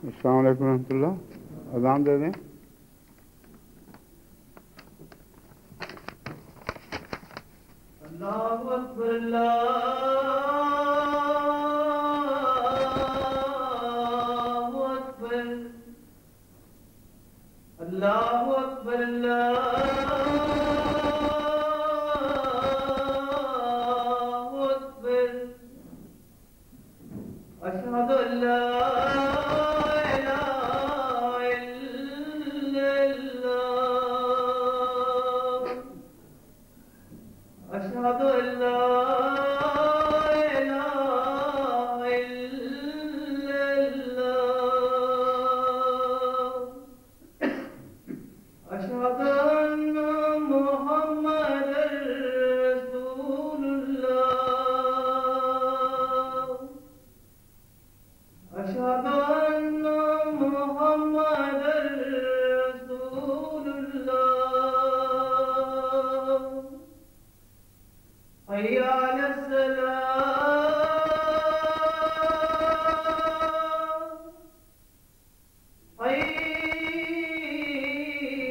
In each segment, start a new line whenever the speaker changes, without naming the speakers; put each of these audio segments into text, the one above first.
السلام علیکم ورحمۃ اللہ. اذان دے دیں.
اللہ اکبر اللہ اکبر اللہ اکبر اللہ اکبر اشہد ان لا أشهد أن لا إله إلا الله أشهد أن محمدا رسول الله أشهد أن محمدا رسول الله حي على الصلاة حي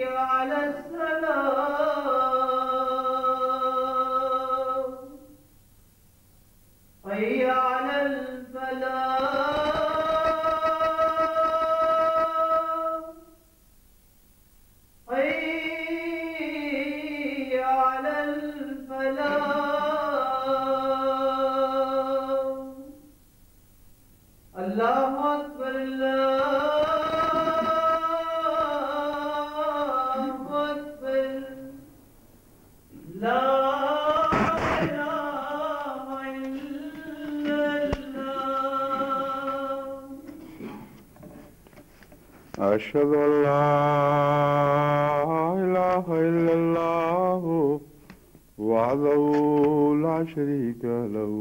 على الصلاة حي على الفلاح حي على الفلاح. اللہ اکبر اللہ اکبر لا الہ الا اللہ.
اشہد ان لا الہ الا اللہ وحدہ لا شریک لہ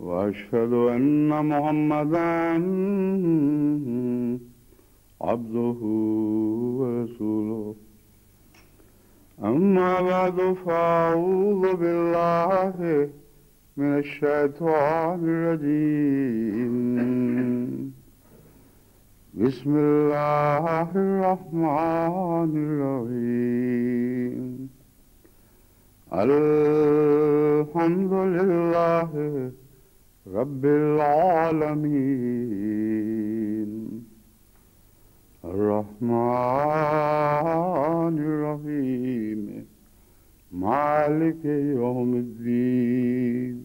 واشهد ان محمدا عبده ورسوله. اما بعد فاعوذ بالله من الشیطان الرجیم. بسم اللہ الرحمن الرحیم. الحمد للہ رب العالمین الرحمن الرحیم مالک یوم الدین.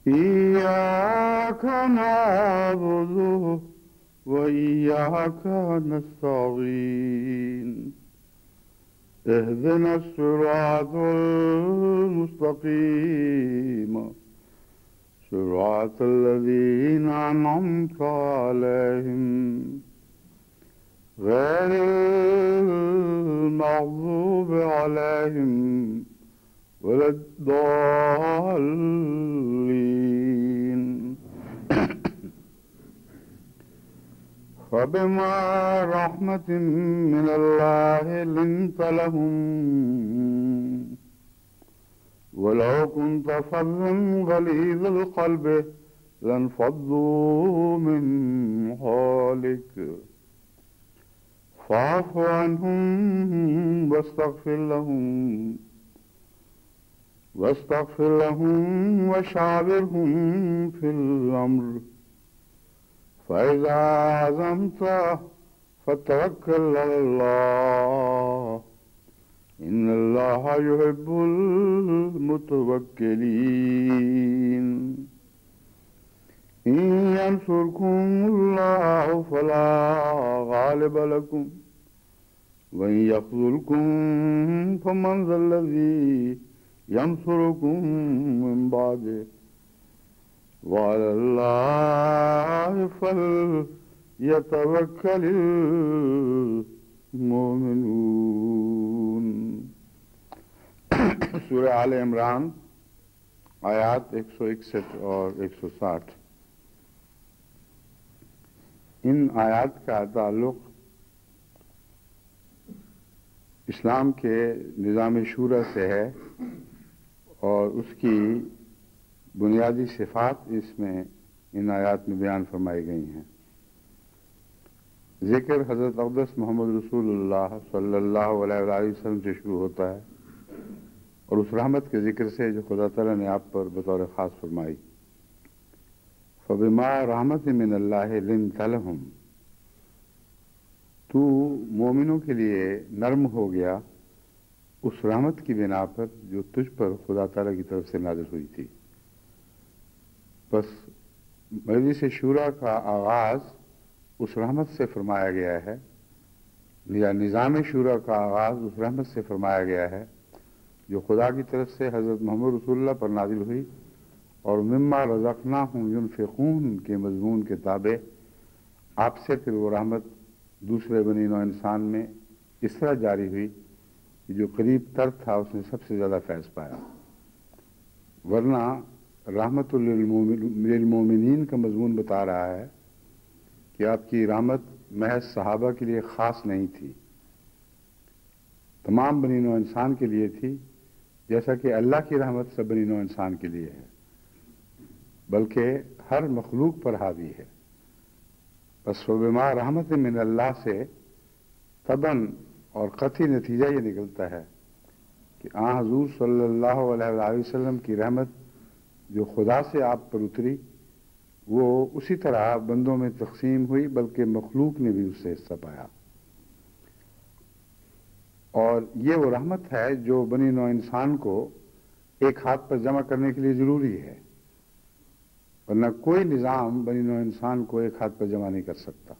ایاک نعبد و ایاک نستعین. اهدنا الصراط المستقيم صراط الذين أنعمت عليهم غير المغضوب عليهم ولا الضالين. فبما رحمة من الله لنت لهم ولو كنت فظا غليظ القلب لانفضوا من حولك فاعف عنهم واستغفر لهم وشاورهم في الأمر فإذا عزمت فتوكل على الله إن الله يحب المتوكلين. إن ينصركم الله فلا غالب لكم وإن يخذلكم فمن ذا الذي ينصركم من بعده وعلى الله فليتوكل المؤمنون. سورہ آل عمران آیات 161 اور 160. ان آیات کا تعلق اسلام کے نظام شورا سے ہے اور اس کی بنیادی صفات اس میں ان آیات میں بیان فرمائی گئی ہیں۔ ذکر حضرت اقدس محمد رسول اللہ صلی اللہ علیہ وآلہ وسلم سے شروع ہوتا ہے اور اس رحمت کے ذکر سے جو خدا تعالیٰ نے آپ پر بطور خاص فرمائی۔ فبما رحمت من اللہ لنت لہم، تو مومنوں کے لیے نرم ہو گیا اس رحمت کی بنا پر جو تجھ پر خدا تعالیٰ کی طرف سے نازل ہوئی تھی۔ بس مجلس شورا کا آغاز اس رحمت سے فرمایا گیا ہے، یا نظام شورا کا آغاز اس رحمت سے فرمایا گیا ہے جو خدا کی طرف سے حضرت محمد رسول اللہ پر نازل ہوئی، اور مما رزقناہم ینفقون کے مضمون کے تابع آپ سے پھر وہ رحمت دوسرے بنی نوع انسان میں اس طرح جاری ہوئی کہ جو قریب تر تھا اس نے سب سے زیادہ فیض پایا، ورنہ رحمت للمومنین کا مضمون بتا رہا ہے کہ آپ کی رحمت محض صحابہ کے لیے خاص نہیں تھی، تمام بنی نوع انسان کے لیے تھی، جیسا کہ اللہ کی رحمت سب بنی نوع انسان کے لیے ہے، بلکہ ہر مخلوق پر حاوی ہے۔ بس وبما رحمت من اللہ سے طبعاً اور قطعی نتیجہ یہ نکلتا ہے کہ آن حضور صلی اللہ علیہ وآلہ وسلم کی رحمت جو خدا سے آپ پر اتری وہ اسی طرح بندوں میں تقسیم ہوئی، بلکہ مخلوق نے بھی اس سے حصہ پایا، اور یہ وہ رحمت ہے جو بنی نوع انسان کو ایک ہاتھ پر جمع کرنے کے لیے ضروری ہے، ورنہ کوئی نظام بنی نوع انسان کو ایک ہاتھ پر جمع نہیں کر سکتا۔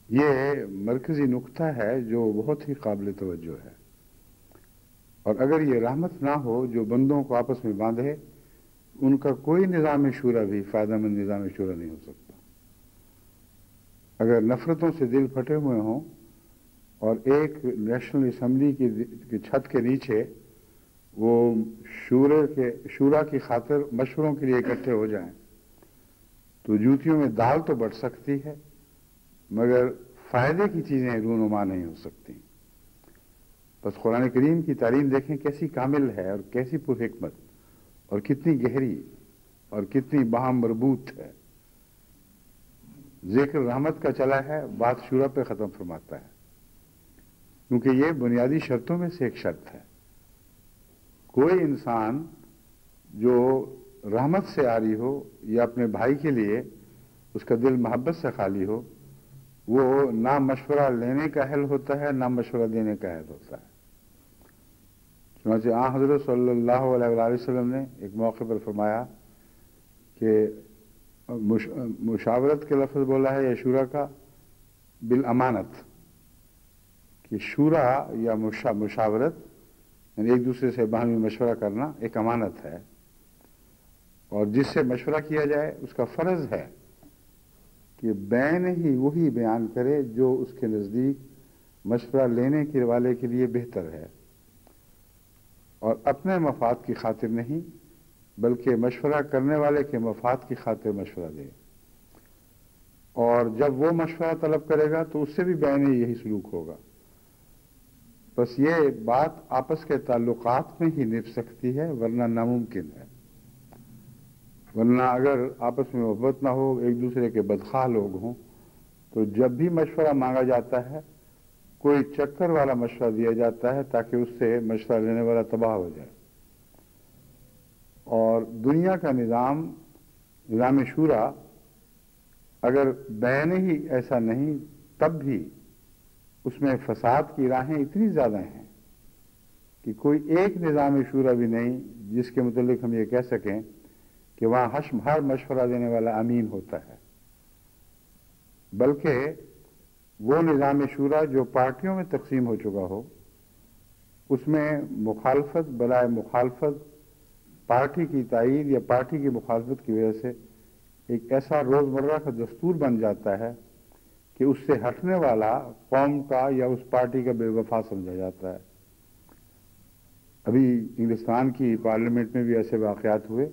یہ مرکزی نقطہ ہے جو بہت ہی قابل توجہ ہے، اور اگر یہ رحمت نہ ہو جو بندوں کو آپس میں باندھے، ان کا کوئی نظام شورا بھی فائدہ مند نظام شورا نہیں ہو سکتا۔ اگر نفرتوں سے دل پھٹے ہوئے ہوں اور ایک نیشنل اسمبلی کی چھت کے نیچے وہ شورا کی خاطر مشوروں کے لیے اکٹھے ہو جائیں تو جوتیوں میں دال تو بڑھ سکتی ہے، مگر فائدے کی چیزیں رونما نہیں ہو سکتی۔ بس قرآن کریم کی تعلیم دیکھیں کیسی کامل ہے اور کیسی پر حکمت اور کتنی گہری اور کتنی باہم مربوط ہے۔ ذکر رحمت کا چلا ہے، بات شورا پہ ختم فرماتا ہے، کیونکہ یہ بنیادی شرطوں میں سے ایک شرط ہے۔ کوئی انسان جو رحمت سے عاری ہو یا اپنے بھائی کے لیے اس کا دل محبت سے خالی ہو، وہ نہ مشورہ لینے کا اہل ہوتا ہے نہ مشورہ دینے کا اہل ہوتا ہے۔ چنانچہ آن حضرت صلی اللہ علیہ وآلہ وسلم نے ایک موقع پر فرمایا کہ مشاورت کے لفظ بولا ہے یا شورا کا بالامانت، کہ شورا یا مشاورت یعنی ایک دوسرے سے باہمی مشورہ کرنا ایک امانت ہے، اور جس سے مشورہ کیا جائے اس کا فرض ہے کہ بین ہی وہی بیان کرے جو اس کے نزدیک مشورہ لینے کے والے کے لیے بہتر ہے، اور اپنے مفاد کی خاطر نہیں بلکہ مشورہ کرنے والے کے مفاد کی خاطر مشورہ دے، اور جب وہ مشورہ طلب کرے گا تو اس سے بھی بین ہی یہی سلوک ہوگا۔ بس یہ بات آپس کے تعلقات میں ہی نپ سکتی ہے، ورنہ ناممکن ہے۔ ورنہ اگر آپس میں محبت نہ ہو، ایک دوسرے کے بدخواہ لوگ ہوں، تو جب بھی مشورہ مانگا جاتا ہے کوئی چکر والا مشورہ دیا جاتا ہے تاکہ اس سے مشورہ لینے والا تباہ ہو جائے۔ اور دنیا کا نظام شورا اگر بین ہی ایسا نہیں، تب بھی اس میں فساد کی راہیں اتنی زیادہ ہیں کہ کوئی ایک نظام شورا بھی نہیں جس کے متعلق ہم یہ کہہ سکیں کہ وہاں ہر مشورہ دینے والا امین ہوتا ہے، بلکہ وہ نظام شورا جو پارٹیوں میں تقسیم ہو چکا ہو، اس میں مخالفت برائے مخالفت، پارٹی کی تائید یا پارٹی کی مخالفت کی وجہ سے ایک ایسا روزمرہ کا دستور بن جاتا ہے کہ اس سے ہٹنے والا قوم کا یا اس پارٹی کا بے وفا سمجھا جاتا ہے۔ ابھی انگلستان کی پارلیمنٹ میں بھی ایسے واقعات ہوئے،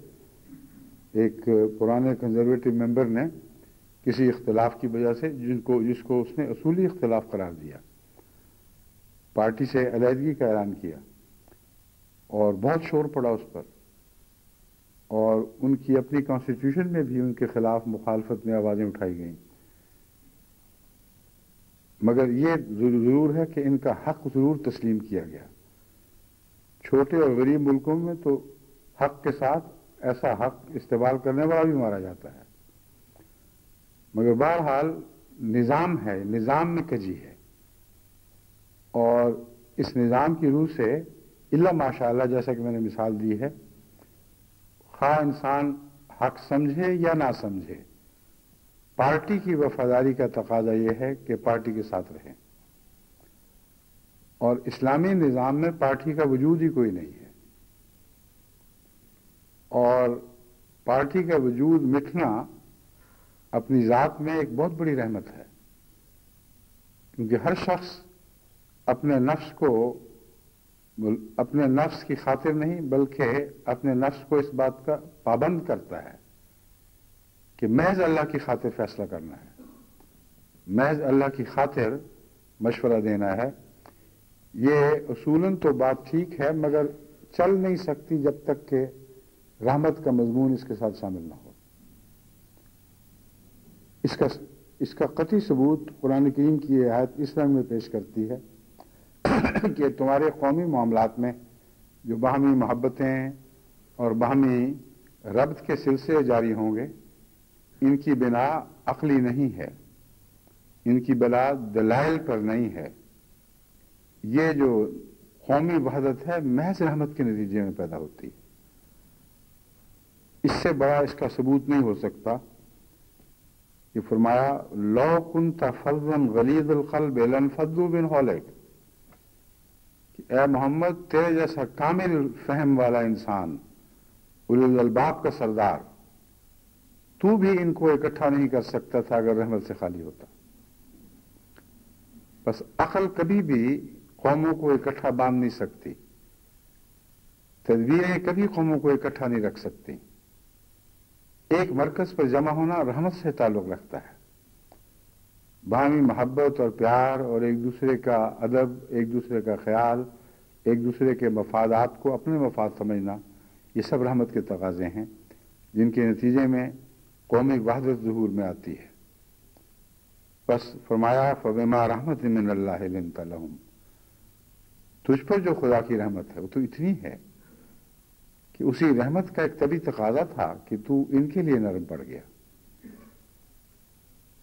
ایک پرانے کنزرویٹو ممبر نے کسی اختلاف کی وجہ سے جس کو اس نے اصولی اختلاف قرار دیا، پارٹی سے علیحدگی کا اعلان کیا اور بہت شور پڑا اس پر، اور ان کی اپنی کانسٹیٹیوشن میں بھی ان کے خلاف مخالفت میں آوازیں اٹھائی گئیں، مگر یہ ضرور ہے کہ ان کا حق ضرور تسلیم کیا گیا۔ چھوٹے اور غریب ملکوں میں تو حق کے ساتھ ایسا حق استعمال کرنے والا بھی مارا جاتا ہے، مگر بہرحال نظام ہے، نظام میں کجی ہے، اور اس نظام کی روح سے الا ماشاء اللہ، جیسا کہ میں نے مثال دی ہے، خواہ انسان حق سمجھے یا نہ سمجھے، پارٹی کی وفاداری کا تقاضا یہ ہے کہ پارٹی کے ساتھ رہیں، اور اسلامی نظام میں پارٹی کا وجود ہی کوئی نہیں ہے، اور پارٹی کا وجود مٹنا اپنی ذات میں ایک بہت بڑی رحمت ہے، کیونکہ ہر شخص اپنے نفس کی خاطر نہیں بلکہ اپنے نفس کو اس بات کا پابند کرتا ہے کہ محض اللہ کی خاطر فیصلہ کرنا ہے، محض اللہ کی خاطر مشورہ دینا ہے۔ یہ اصولاً تو بات ٹھیک ہے، مگر چل نہیں سکتی جب تک کہ رحمت کا مضمون اس کے ساتھ شامل نہ ہو۔ اس کا قطعی ثبوت قرآن کریم کی یہ آیت اس رنگ میں پیش کرتی ہے کہ تمہارے قومی معاملات میں جو باہمی محبتیں اور باہمی ربط کے سلسلے جاری ہوں گے، ان کی بنا عقلی نہیں ہے، ان کی بنا دلائل پر نہیں ہے، یہ جو قومی وحدت ہے محض رحمت کے نتیجے میں پیدا ہوتی ہے۔ اس سے بڑا اس کا ثبوت نہیں ہو سکتا کہ فرمایا لو کنت فظا غلیظ القلب لانفضوا من حولک، کہ اے محمد تیرے جیسا کامل فہم والا انسان، اولو الالباب کا سردار، تو بھی ان کو اکٹھا نہیں کر سکتا تھا اگر رحمت سے خالی ہوتا۔ بس عقل کبھی بھی قوموں کو اکٹھا باندھ نہیں سکتی، تدبیریں کبھی قوموں کو اکٹھا نہیں رکھ سکتی۔ ایک مرکز پر جمع ہونا رحمت سے تعلق رکھتا ہے، باہمی محبت اور پیار اور ایک دوسرے کا ادب، ایک دوسرے کا خیال، ایک دوسرے کے مفادات کو اپنے مفاد سمجھنا، یہ سب رحمت کے تقاضے ہیں جن کے نتیجے میں قومی وحدت ظہور میں آتی ہے۔ بس فرمایا فبما رحمت من اللہ لنت لہم، تجھ پر جو خدا کی رحمت ہے وہ تو اتنی ہے کہ اسی رحمت کا ایک طبی تقاضا تھا کہ تو ان کے لیے نرم پڑ گیا۔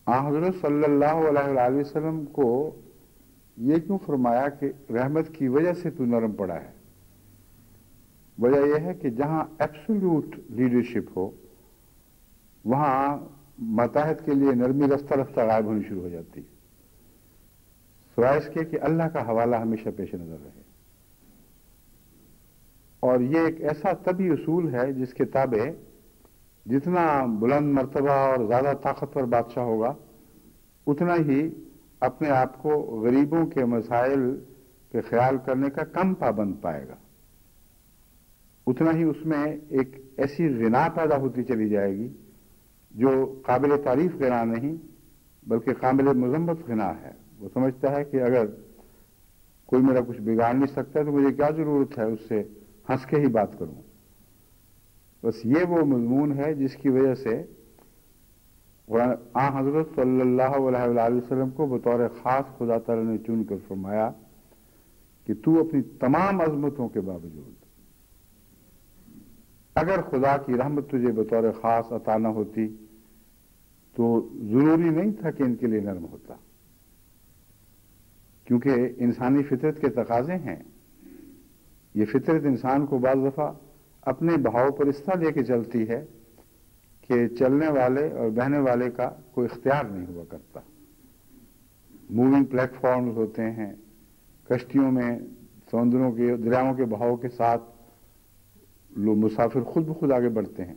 حضرت صلی اللہ علیہ وآلہ وسلم کو یہ کیوں فرمایا کہ رحمت کی وجہ سے تو نرم پڑا ہے؟ وجہ یہ ہے کہ جہاں ایبسولوٹ لیڈرشپ ہو وہاں متاحت کے لیے نرمی رفتہ رفتہ غائب ہونی شروع ہو جاتی ہے، سوائے اس کے کہ اللہ کا حوالہ ہمیشہ پیش نظر رہے۔ اور یہ ایک ایسا طبی اصول ہے جس کے تابع جتنا بلند مرتبہ اور زیادہ طاقتور بادشاہ ہوگا اتنا ہی اپنے آپ کو غریبوں کے مسائل پہ خیال کرنے کا کم پابند پائے گا، اتنا ہی اس میں ایک ایسی غنا پیدا ہوتی چلی جائے گی جو قابل تعریف غنا نہیں بلکہ قابل مذمت غنا ہے۔ وہ سمجھتا ہے کہ اگر کوئی میرا کچھ بگاڑ نہیں سکتا تو مجھے کیا ضرورت ہے اس سے ہنس کے ہی بات کروں۔ بس یہ وہ مضمون ہے جس کی وجہ سے حضرت صلی اللہ علیہ وآلہ وسلم کو بطور خاص خدا تعالی نے چن کر فرمایا کہ تو اپنی تمام عظمتوں کے باوجود اگر خدا کی رحمت تجھے بطور خاص عطا نہ ہوتی تو ضروری نہیں تھا کہ ان کے لیے نرم ہوتا، کیونکہ انسانی فطرت کے تقاضے ہیں۔ یہ فطرت انسان کو بعض دفعہ اپنے بہاؤ پر اس طرح لے کے چلتی ہے کہ چلنے والے اور بہنے والے کا کوئی اختیار نہیں ہوا کرتا۔ موونگ پلیٹ فارمز ہوتے ہیں، کشتیوں میں سمندروں کے دریاؤں کے بہاؤ کے ساتھ لوگ مسافر خود بخود آگے بڑھتے ہیں۔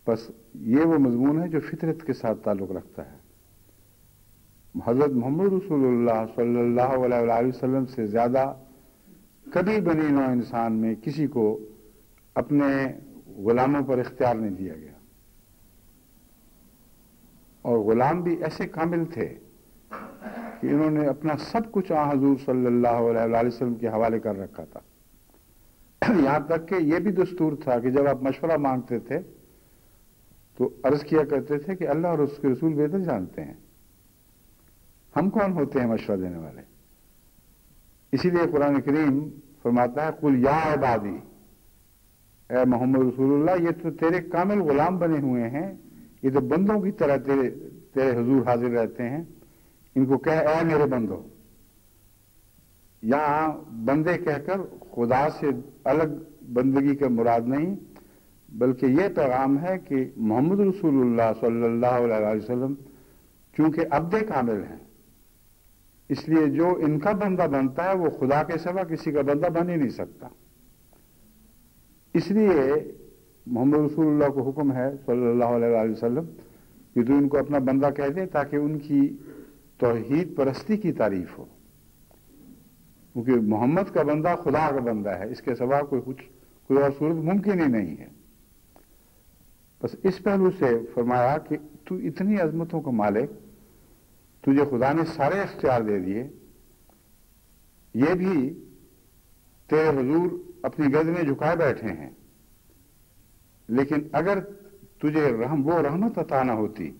بس یہ وہ مضمون ہے جو فطرت کے ساتھ تعلق رکھتا ہے۔ حضرت محمد رسول اللہ صلی اللہ علیہ وآلہ وسلم سے زیادہ کبھی بنی نوع انسان میں کسی کو اپنے غلاموں پر اختیار نہیں دیا گیا، اور غلام بھی ایسے کامل تھے کہ انہوں نے اپنا سب کچھ حضور صلی اللہ علیہ وآلہ وسلم کے حوالے کر رکھا تھا۔ یہاں تک کہ یہ بھی دستور تھا کہ جب آپ مشورہ مانگتے تھے تو عرض کیا کرتے تھے کہ اللہ اور اس کے رسول بہتر جانتے ہیں، ہم کون ہوتے ہیں مشورہ دینے والے؟ اسی لیے قرآن کریم فرماتا ہے قل یا عبادی، اے محمد رسول اللہ، یہ تو تیرے کامل غلام بنے ہوئے ہیں، یہ تو بندوں کی طرح تیرے حضور حاضر رہتے ہیں، ان کو کہہ اے میرے بندو۔ یہاں بندے کہہ کر خدا سے الگ بندگی کا مراد نہیں، بلکہ یہ پیغام ہے کہ محمد رسول اللہ صلی اللہ علیہ وسلم چونکہ عبد کامل ہیں، اس لیے جو ان کا بندہ بنتا ہے وہ خدا کے سوا کسی کا بندہ بن ہی نہیں سکتا۔ اس لیے محمد رسول اللہ کو حکم ہے صلی اللہ علیہ وسلم کہ تو ان کو اپنا بندہ کہہ دے تاکہ ان کی توحید پرستی کی تعریف ہو، کیونکہ محمد کا بندہ خدا کا بندہ ہے، اس کے سوا کوئی اور صورت ممکن ہی نہیں ہے۔ بس اس پہلو سے فرمایا کہ تو اتنی عظمتوں کا مالک، تجھے خدا نے سارے اختیار دے دیے، یہ بھی تیرے حضور اپنی گردنیں جھکائے بیٹھے ہیں، لیکن اگر تجھے وہ رحمت عطا نہ ہوتی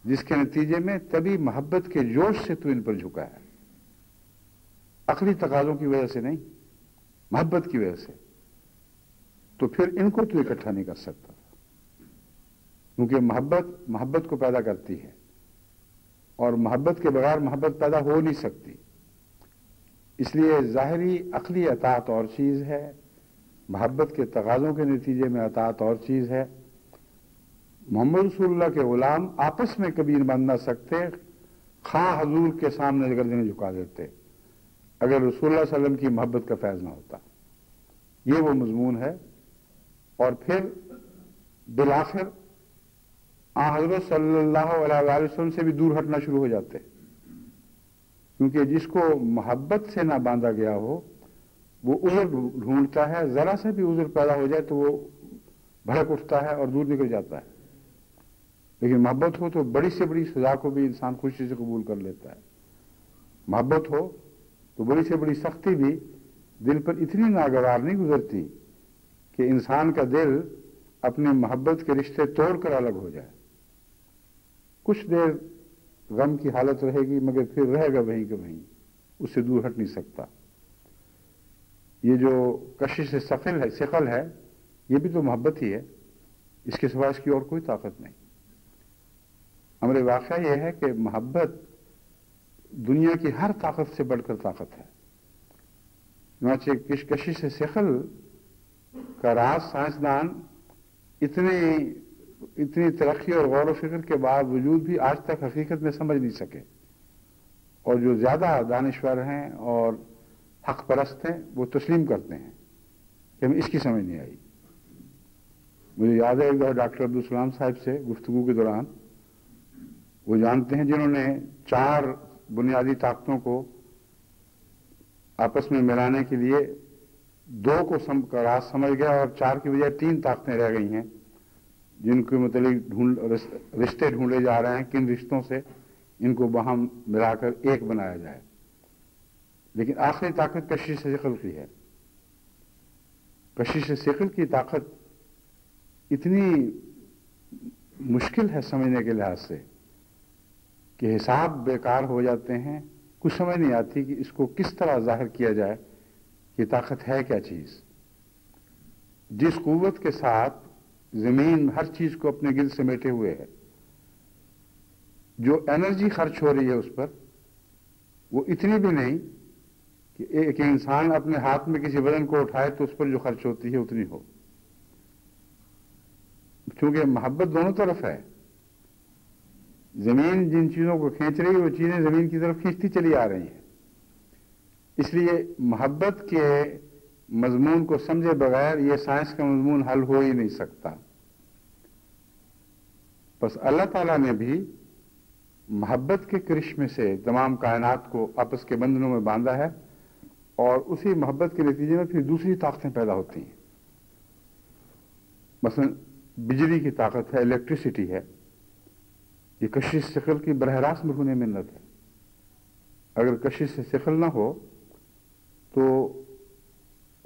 جس کے نتیجے میں تبھی محبت کے جوش سے تو ان پر جھکا ہے، عقلی تقاضوں کی وجہ سے نہیں، محبت کی وجہ سے، تو پھر ان کو تو اکٹھا نہیں کر سکتا، کیونکہ محبت کو پیدا کرتی ہے، اور محبت کے بغیر محبت پیدا ہو نہیں سکتی۔ اس لیے ظاہری عقلی اطاعت اور چیز ہے، محبت کے تقاضوں کے نتیجے میں اطاعت اور چیز ہے۔ محمد رسول اللہ کے غلام آپس میں کبھی بن نہ سکتے، خواہ حضور کے سامنے گردنیں جھکا دیتے اگر رسول اللہ صلی اللہ علیہ وسلم کی محبت کا فیض نہ ہوتا۔ یہ وہ مضمون ہے، اور پھر بالآخر حضرت صلی اللہ علیہ وسلم سے بھی دور ہٹنا شروع ہو جاتے، کیونکہ جس کو محبت سے نہ باندھا گیا ہو وہ عذر ڈھونڈتا ہے، ذرا سے بھی عذر پیدا ہو جائے تو وہ بھڑک اٹھتا ہے اور دور نکل جاتا ہے، لیکن محبت ہو تو بڑی سے بڑی سزا کو بھی انسان خوشی سے قبول کر لیتا ہے۔ محبت ہو تو بڑی سے بڑی سختی بھی دل پر اتنی ناگوار نہیں گزرتی کہ انسان کا دل اپنے محبت کے رشتے توڑ کر الگ ہو جائے۔ کچھ دیر غم کی حالت رہے گی مگر پھر رہے گا وہیں کہ وہیں، اس سے دور ہٹ نہیں سکتا۔ یہ جو کشش ثقل ہے یہ بھی تو محبت ہی ہے، اس کے سوا اس کی اور کوئی طاقت نہیں۔ امر واقعہ یہ ہے کہ محبت دنیا کی ہر طاقت سے بڑھ کر طاقت ہے۔ چنانچہ کشش ثقل کا راز سائنسدان اتنی ترقی اور غور و فکر کے باوجود بھی آج تک حقیقت میں سمجھ نہیں سکے، اور جو زیادہ دانشور ہیں اور حق پرست ہیں وہ تسلیم کرتے ہیں کہ ہمیں اس کی سمجھ نہیں آئی۔ مجھے یاد ہے ایک دفعہ ڈاکٹر عبدالسلام صاحب سے گفتگو کے دوران، وہ جانتے ہیں جنہوں نے 4 بنیادی طاقتوں کو آپس میں ملانے کے لیے 2 کا راز سمجھ گیا اور 4 کی بجائے 3 طاقتیں رہ گئی ہیں جن کے متعلق رشتے ڈھونڈے جا رہے ہیں، کن رشتوں سے ان کو باہم ملا کر ایک بنایا جائے۔ لیکن آخری طاقت کشش ثقل کی ہے۔ کشش ثقل کی طاقت اتنی مشکل ہے سمجھنے کے لحاظ سے کہ حساب بیکار ہو جاتے ہیں، کچھ سمجھ نہیں آتی کہ اس کو کس طرح ظاہر کیا جائے کہ طاقت ہے کیا چیز۔ جس قوت کے ساتھ زمین ہر چیز کو اپنے گرد سمیٹے ہوئے ہے، جو انرجی خرچ ہو رہی ہے اس پر، وہ اتنی بھی نہیں کہ ایک انسان اپنے ہاتھ میں کسی وزن کو اٹھائے تو اس پر جو خرچ ہوتی ہے اتنی ہو، چونکہ محبت دونوں طرف ہے۔ زمین جن چیزوں کو کھینچ رہی ہے وہ چیزیں زمین کی طرف کھینچتی چلی آ رہی ہیں، اس لیے محبت کے مضمون کو سمجھے بغیر یہ سائنس کا مضمون حل ہو ہی نہیں سکتا۔ بس اللہ تعالیٰ نے بھی محبت کے کرشمے سے تمام کائنات کو آپس کے بندھنوں میں باندھا ہے، اور اسی محبت کے نتیجے میں پھر دوسری طاقتیں پیدا ہوتی ہیں۔ مثلا بجلی کی طاقت ہے، الیکٹریسٹی ہے، یہ کشش ثقل کی براہ راست مرہون منت ہے۔ اگر کشش ثقل نہ ہو تو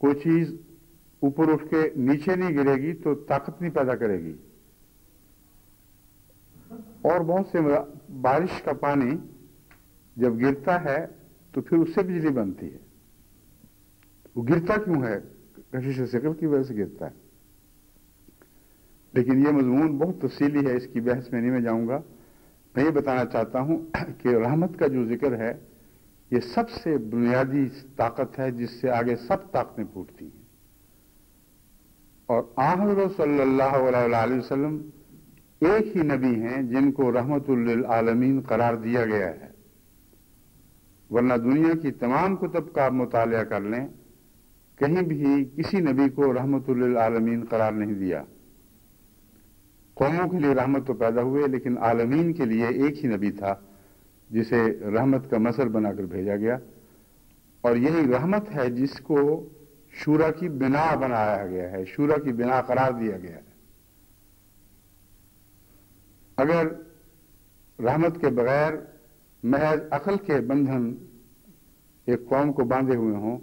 کوئی چیز اوپر اٹھ کے نیچے نہیں گرے گی تو طاقت نہیں پیدا کرے گی. اور بہت سے بارش کا پانی جب گرتا ہے تو پھر اس سے بجلی بنتی ہے. وہ گرتا کیوں ہے؟ کشش ثقل کی وجہ سے گرتا ہے. لیکن یہ مضمون بہت تفصیلی ہے، اس کی بحث میں نہیں میں جاؤں گا. میں یہ بتانا چاہتا ہوں کہ رحمت کا جو ذکر ہے یہ سب سے بنیادی طاقت ہے جس سے آگے سب طاقتیں پھوٹتی ہیں. اور حضرت صلی اللہ علیہ وسلم ایک ہی نبی ہیں جن کو رحمت للعالمین قرار دیا گیا ہے، ورنہ دنیا کی تمام کتب کا آپ مطالعہ کر لیں، کہیں بھی کسی نبی کو رحمت للعالمین قرار نہیں دیا. قوموں کے لیے رحمت تو پیدا ہوئے لیکن عالمین کے لیے ایک ہی نبی تھا جسے رحمت کا مصدر بنا کر بھیجا گیا. اور یہی رحمت ہے جس کو شورا کی بنا بنایا گیا ہے، شورا کی بنا قرار دیا گیا ہے. اگر رحمت کے بغیر محض عقل کے بندھن ایک قوم کو باندھے ہوئے ہوں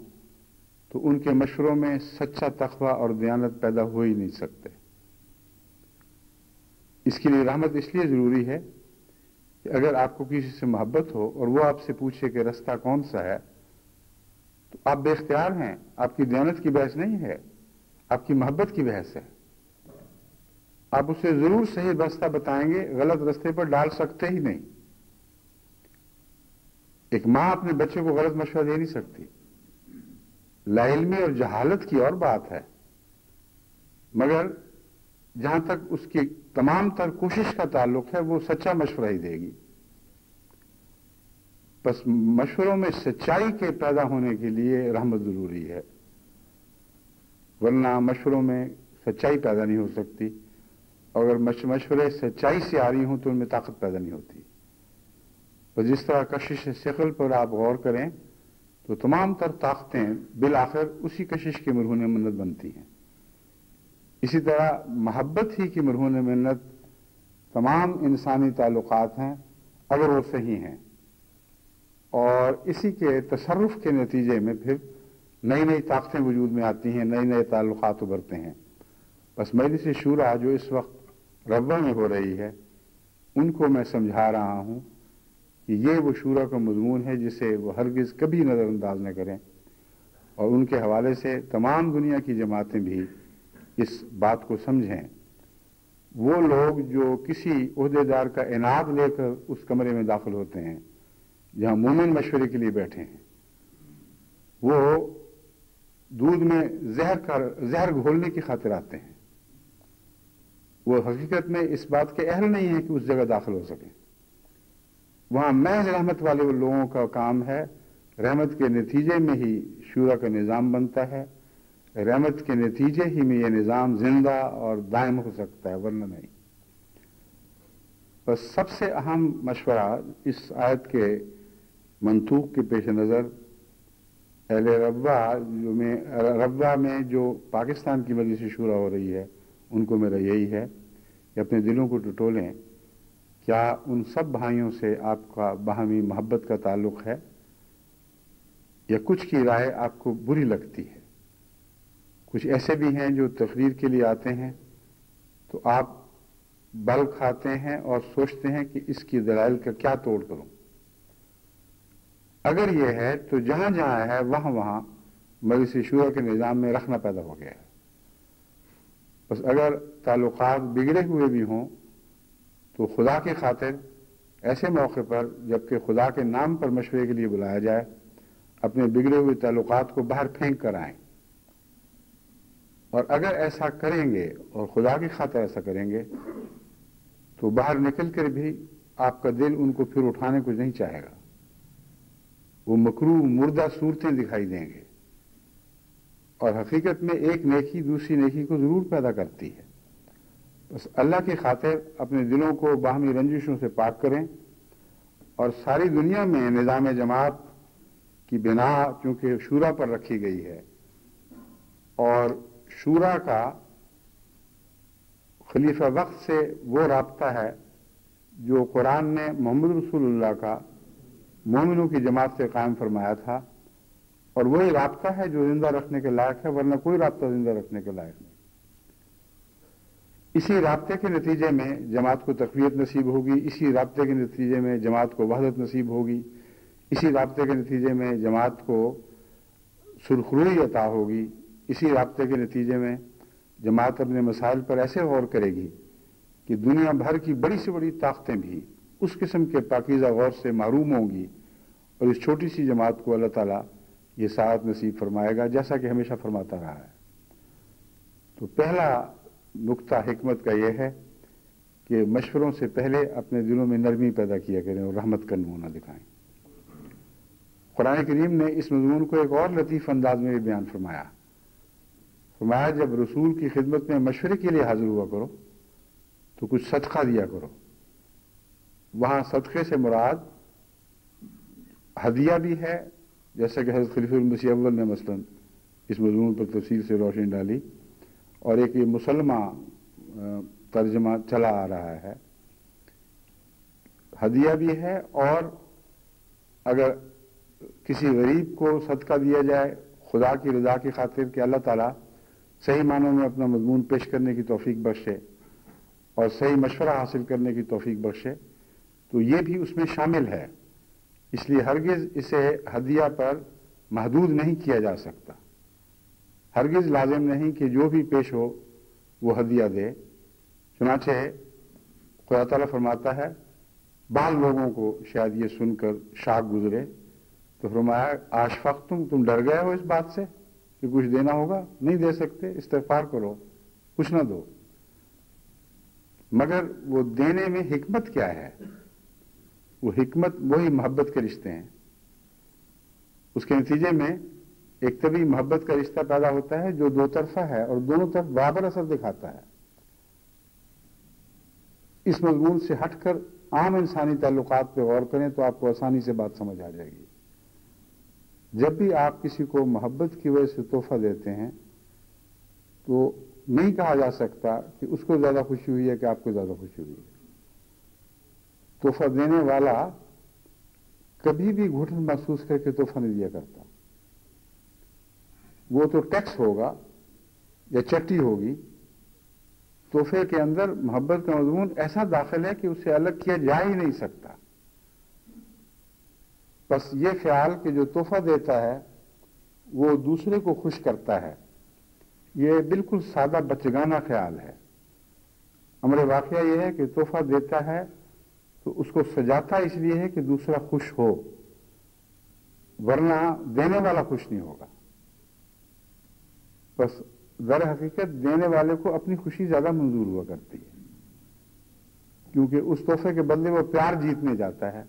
تو ان کے مشوروں میں سچا تقوی اور دیانت پیدا ہو ہی نہیں سکتے. اس کے لیے رحمت اس لیے ضروری ہے کہ اگر آپ کو کسی سے محبت ہو اور وہ آپ سے پوچھے کہ رستہ کون سا ہے تو آپ بے اختیار ہیں. آپ کی دیانت کی بحث نہیں ہے، آپ کی محبت کی بحث ہے. آپ اسے ضرور صحیح راستہ بتائیں گے، غلط رستے پر ڈال سکتے ہی نہیں. ایک ماں اپنے بچے کو غلط مشورہ دے نہیں سکتی. لا علمی اور جہالت کی اور بات ہے، مگر جہاں تک اس کی تمام تر کوشش کا تعلق ہے وہ سچا مشورہ ہی دے گی. بس مشوروں میں سچائی کے پیدا ہونے کے لیے رحمت ضروری ہے، ورنہ مشوروں میں سچائی پیدا نہیں ہو سکتی. اگر مشورے سچائی سے آ رہی ہوں تو ان میں طاقت پیدا نہیں ہوتی. تو جس طرح کشش ثقل پر آپ غور کریں تو تمام تر طاقتیں بالآخر اسی کشش کے مرہون منت بنتی ہیں. اسی طرح محبت ہی کی مرہون منت تمام انسانی تعلقات ہیں اگر وہ صحیح ہیں، اور اسی کے تصرف کے نتیجے میں پھر نئی نئی طاقتیں وجود میں آتی ہیں، نئے نئے تعلقات ابھرتے ہیں. بس مجلس شورا جو اس وقت ربوہ میں ہو رہی ہے ان کو میں سمجھا رہا ہوں کہ یہ وہ شورا کا مضمون ہے جسے وہ ہرگز کبھی نظر انداز نہ کریں، اور ان کے حوالے سے تمام دنیا کی جماعتیں بھی اس بات کو سمجھیں. وہ لوگ جو کسی عہدیدار کا انعام لے کر اس کمرے میں داخل ہوتے ہیں جہاں مومن مشورے کے لیے بیٹھے ہیں، وہ دودھ میں زہر گھولنے کی خاطر آتے ہیں. وہ حقیقت میں اس بات کے اہل نہیں ہیں کہ اس جگہ داخل ہو سکیں. وہاں محض رحمت والے لوگوں کا کام ہے. رحمت کے نتیجے میں ہی شورا کا نظام بنتا ہے، رحمت کے نتیجے ہی میں یہ نظام زندہ اور دائم ہو سکتا ہے، ورنہ نہیں. بس سب سے اہم مشورہ اس آیت کے منطوق کے پیش نظر اہل ربوہ میں جو پاکستان کی مجلس شورا ہو رہی ہے ان کو میرا یہی ہے کہ اپنے دلوں کو ٹٹولیں. کیا ان سب بھائیوں سے آپ کا باہمی محبت کا تعلق ہے، یا کچھ کی رائے آپ کو بری لگتی ہے؟ کچھ ایسے بھی ہیں جو تقریر کے لیے آتے ہیں تو آپ بل کھاتے ہیں اور سوچتے ہیں کہ اس کی دلائل کا کیا توڑ کروں. اگر یہ ہے تو جہاں جہاں ہے وہاں وہاں مجلس شورا کے نظام میں رکھنا پیدا ہو گیا ہے. بس اگر تعلقات بگڑے ہوئے بھی ہوں تو خدا کی خاطر ایسے موقع پر جبکہ خدا کے نام پر مشورے کے لیے بلایا جائے اپنے بگڑے ہوئے تعلقات کو باہر پھینک کر آئیں. اور اگر ایسا کریں گے اور خدا کی خاطر ایسا کریں گے تو باہر نکل کر بھی آپ کا دل ان کو پھر اٹھانے کو نہیں چاہے گا. وہ مکروہ مردہ صورتیں دکھائی دیں گے، اور حقیقت میں ایک نیکی دوسری نیکی کو ضرور پیدا کرتی ہے. بس اللہ کی خاطر اپنے دلوں کو باہمی رنجشوں سے پاک کریں، اور ساری دنیا میں نظام جماعت کی بنا چونکہ شورا پر رکھی گئی ہے، اور شورا کا خلیفہ وقت سے وہ رابطہ ہے جو قرآن نے محمد رسول اللہ کا مومنوں کی جماعت سے قائم فرمایا تھا، اور وہی رابطہ ہے جو زندہ رکھنے کے لائق ہے، ورنہ کوئی رابطہ زندہ رکھنے کے لائق نہیں۔ اسی رابطے کے نتیجے میں جماعت کو تقویت نصیب ہوگی، اسی رابطے کے نتیجے میں جماعت کو وحدت نصیب ہوگی، اسی رابطے کے نتیجے میں جماعت کو سرخروئی عطا ہوگی، اسی رابطے کے نتیجے میں جماعت اپنے مسائل پر ایسے غور کرے گی کہ دنیا بھر کی بڑی سے بڑی طاقتیں بھی اس قسم کے پاکیزہ غور سے محروم ہوں گی، اور اس چھوٹی سی جماعت کو اللہ تعالیٰ یہ سعادت نصیب فرمائے گا، جیسا کہ ہمیشہ فرماتا رہا ہے۔ تو پہلا نقطہ حکمت کا یہ ہے کہ مشوروں سے پہلے اپنے دلوں میں نرمی پیدا کیا کریں اور رحمت کا نمونہ دکھائیں۔ قرآن کریم نے اس مضمون کو ایک اور لطیف انداز میں بھی بیان فرمایا۔ فرمایا جب رسول کی خدمت میں مشورے کے لیے حاضر ہوا کرو تو کچھ صدقہ دیا کرو۔ وہاں صدقے سے مراد ہدیہ بھی ہے، جیسا کہ حضرت خلیفہ المسیح اول نے مثلا اس مضمون پر تفصیل سے روشنی ڈالی، اور ایک یہ مسلمہ ترجمہ چلا آ رہا ہے، ہدیہ بھی ہے، اور اگر کسی غریب کو صدقہ دیا جائے خدا کی رضا کی خاطر کہ اللہ تعالیٰ صحیح معنوں میں اپنا مضمون پیش کرنے کی توفیق بخشے اور صحیح مشورہ حاصل کرنے کی توفیق بخشے، تو یہ بھی اس میں شامل ہے۔ اس لیے ہرگز اسے ہدیہ پر محدود نہیں کیا جا سکتا، ہرگز لازم نہیں کہ جو بھی پیش ہو وہ ہدیہ دے۔ چنانچہ خدا تعالیٰ فرماتا ہے، بعض لوگوں کو شاید یہ سن کر شاک گزرے تو فرمایا آشفقتم، تم ڈر گئے ہو اس بات سے کہ کچھ دینا ہوگا، نہیں دے سکتے، استغفار کرو، کچھ نہ دو۔ مگر وہ دینے میں حکمت کیا ہے؟ وہ حکمت وہی محبت کے رشتے ہیں۔ اس کے نتیجے میں ایک طبی محبت کا رشتہ پیدا ہوتا ہے جو دو طرفہ ہے اور دونوں طرف برابر اثر دکھاتا ہے۔ اس مضمون سے ہٹ کر عام انسانی تعلقات پہ غور کریں تو آپ کو آسانی سے بات سمجھ آ جائے گی۔ جب بھی آپ کسی کو محبت کی وجہ سے تحفہ دیتے ہیں تو نہیں کہا جا سکتا کہ اس کو زیادہ خوشی ہوئی ہے کہ آپ کو زیادہ خوشی ہوئی ہے۔ تحفہ دینے والا کبھی بھی گھٹن محسوس کر کے تحفہ نہیں دیا کرتا۔ وہ تو ٹیکس ہوگا یا چٹی ہوگی، تحفے کے اندر محبت کا مضمون ایسا داخل ہے کہ اسے الگ کیا جا ہی نہیں سکتا۔ بس یہ خیال کہ جو تحفہ دیتا ہے وہ دوسرے کو خوش کرتا ہے، یہ بالکل سادہ بچگانہ خیال ہے۔ امر واقعہ یہ ہے کہ تحفہ دیتا ہے تو اس کو سجاتا اس لیے ہے کہ دوسرا خوش ہو، ورنہ دینے والا خوش نہیں ہوگا۔ بس در حقیقت دینے والے کو اپنی خوشی زیادہ منظور ہوا کرتی ہے، کیونکہ اس تحفے کے بدلے وہ پیار جیتنے جاتا ہے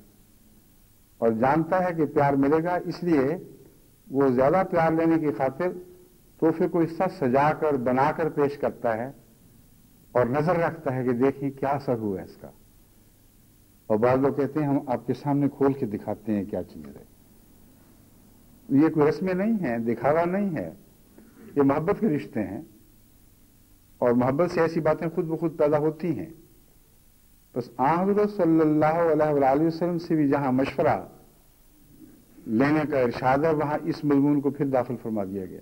اور جانتا ہے کہ پیار ملے گا، اس لیے وہ زیادہ پیار لینے کی خاطر تحفے کو اس طرح سجا کر بنا کر پیش کرتا ہے اور نظر رکھتا ہے کہ دیکھیں کیا اثر ہوا ہے اس کا۔ اور بعض لوگ کہتے ہیں ہم آپ کے سامنے کھول کے دکھاتے ہیں کیا چیز ہے۔ یہ کوئی رسمیں نہیں ہیں، دکھاوا نہیں ہے، یہ محبت کے رشتے ہیں، اور محبت سے ایسی باتیں خود بخود پیدا ہوتی ہیں۔ بس حضرت صلی اللہ علیہ وآلہ وسلم سے بھی جہاں مشورہ لینے کا ارشاد ہے وہاں اس مضمون کو پھر داخل فرما دیا گیا،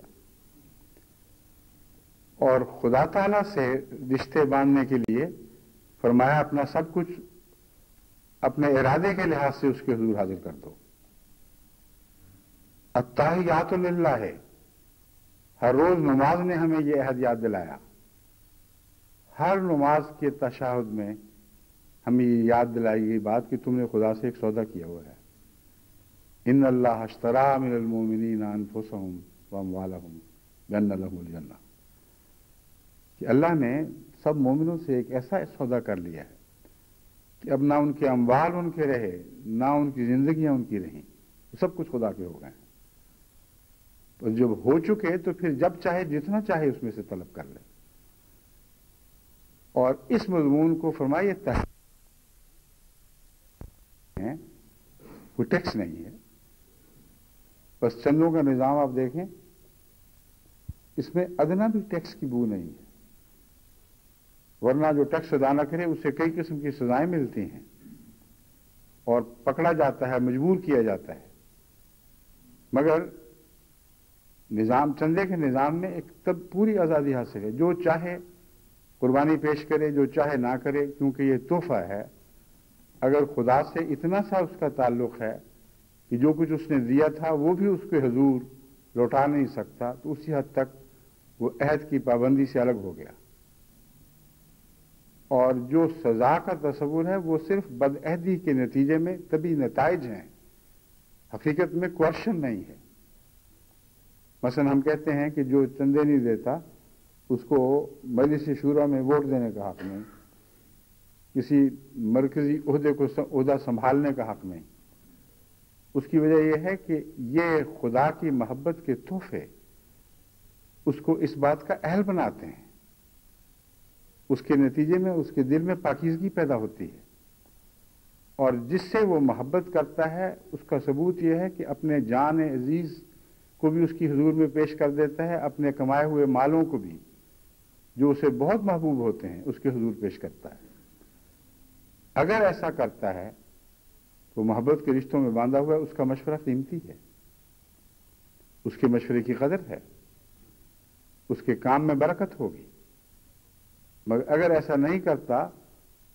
اور خدا تعالیٰ سے رشتے باندھنے کے لیے فرمایا اپنا سب کچھ اپنے ارادے کے لحاظ سے اس کے حضور حاضر کر دو۔ التحیات للہ ہے، ہر روز نماز نے ہمیں یہ عہد یاد دلایا، ہر نماز کے تشہد میں ہمیں یہ یاد دلائی گئی بات کہ تم نے خدا سے ایک سودا کیا ہوا ہے، ان اللہ اشتری من المؤمنین انفسهم واموالهم بان لهم الجنہ، کہ اللہ نے سب مومنوں سے ایک ایسا سودا کر لیا ہے کہ اب نہ ان کے اموال ان کے رہے، نہ ان کی زندگیاں ان کی رہیں، سب کچھ خدا کے ہو گئے ہیں۔ تو جب ہو چکے تو پھر جب چاہے جتنا چاہے اس میں سے طلب کر لے۔ اور اس مضمون کو فرمائے کوئی ٹیکس نہیں ہے، بس چندوں کا نظام آپ دیکھیں، اس میں ادنا بھی ٹیکس کی بو نہیں ہے، ورنہ جو ٹیکس ادا نہ کرے اسے کئی قسم کی سزائیں ملتی ہیں اور پکڑا جاتا ہے، مجبور کیا جاتا ہے۔ مگر نظام چندے کے نظام میں ایک تب پوری آزادی حاصل ہے، جو چاہے قربانی پیش کرے، جو چاہے نہ کرے، کیونکہ یہ تحفہ ہے۔ اگر خدا سے اتنا سا اس کا تعلق ہے کہ جو کچھ اس نے دیا تھا وہ بھی اس کے حضور لوٹا نہیں سکتا، تو اسی حد تک وہ عہد کی پابندی سے الگ ہو گیا۔ اور جو سزا کا تصور ہے وہ صرف بدعہدی کے نتیجے میں طبی نتائج ہیں، حقیقت میں کوشن نہیں ہے۔ مثلا ہم کہتے ہیں کہ جو چندے نہیں دیتا اس کو مجلس شورا میں ووٹ دینے کا حق نہیں، کسی مرکزی عہدہ سنبھالنے کا حق نہیں۔ اس کی وجہ یہ ہے کہ یہ خدا کی محبت کے تحفے اس کو اس بات کا اہل بناتے ہیں، اس کے نتیجے میں اس کے دل میں پاکیزگی پیدا ہوتی ہے، اور جس سے وہ محبت کرتا ہے اس کا ثبوت یہ ہے کہ اپنے جان عزیز کو بھی اس کی حضور میں پیش کر دیتا ہے، اپنے کمائے ہوئے مالوں کو بھی جو اسے بہت محبوب ہوتے ہیں اس کے حضور پیش کرتا ہے۔ اگر ایسا کرتا ہے تو محبت کے رشتوں میں باندھا ہوا ہے، اس کا مشورہ قیمتی ہے، اس کے مشورے کی قدر ہے، اس کے کام میں برکت ہوگی۔ مگر اگر ایسا نہیں کرتا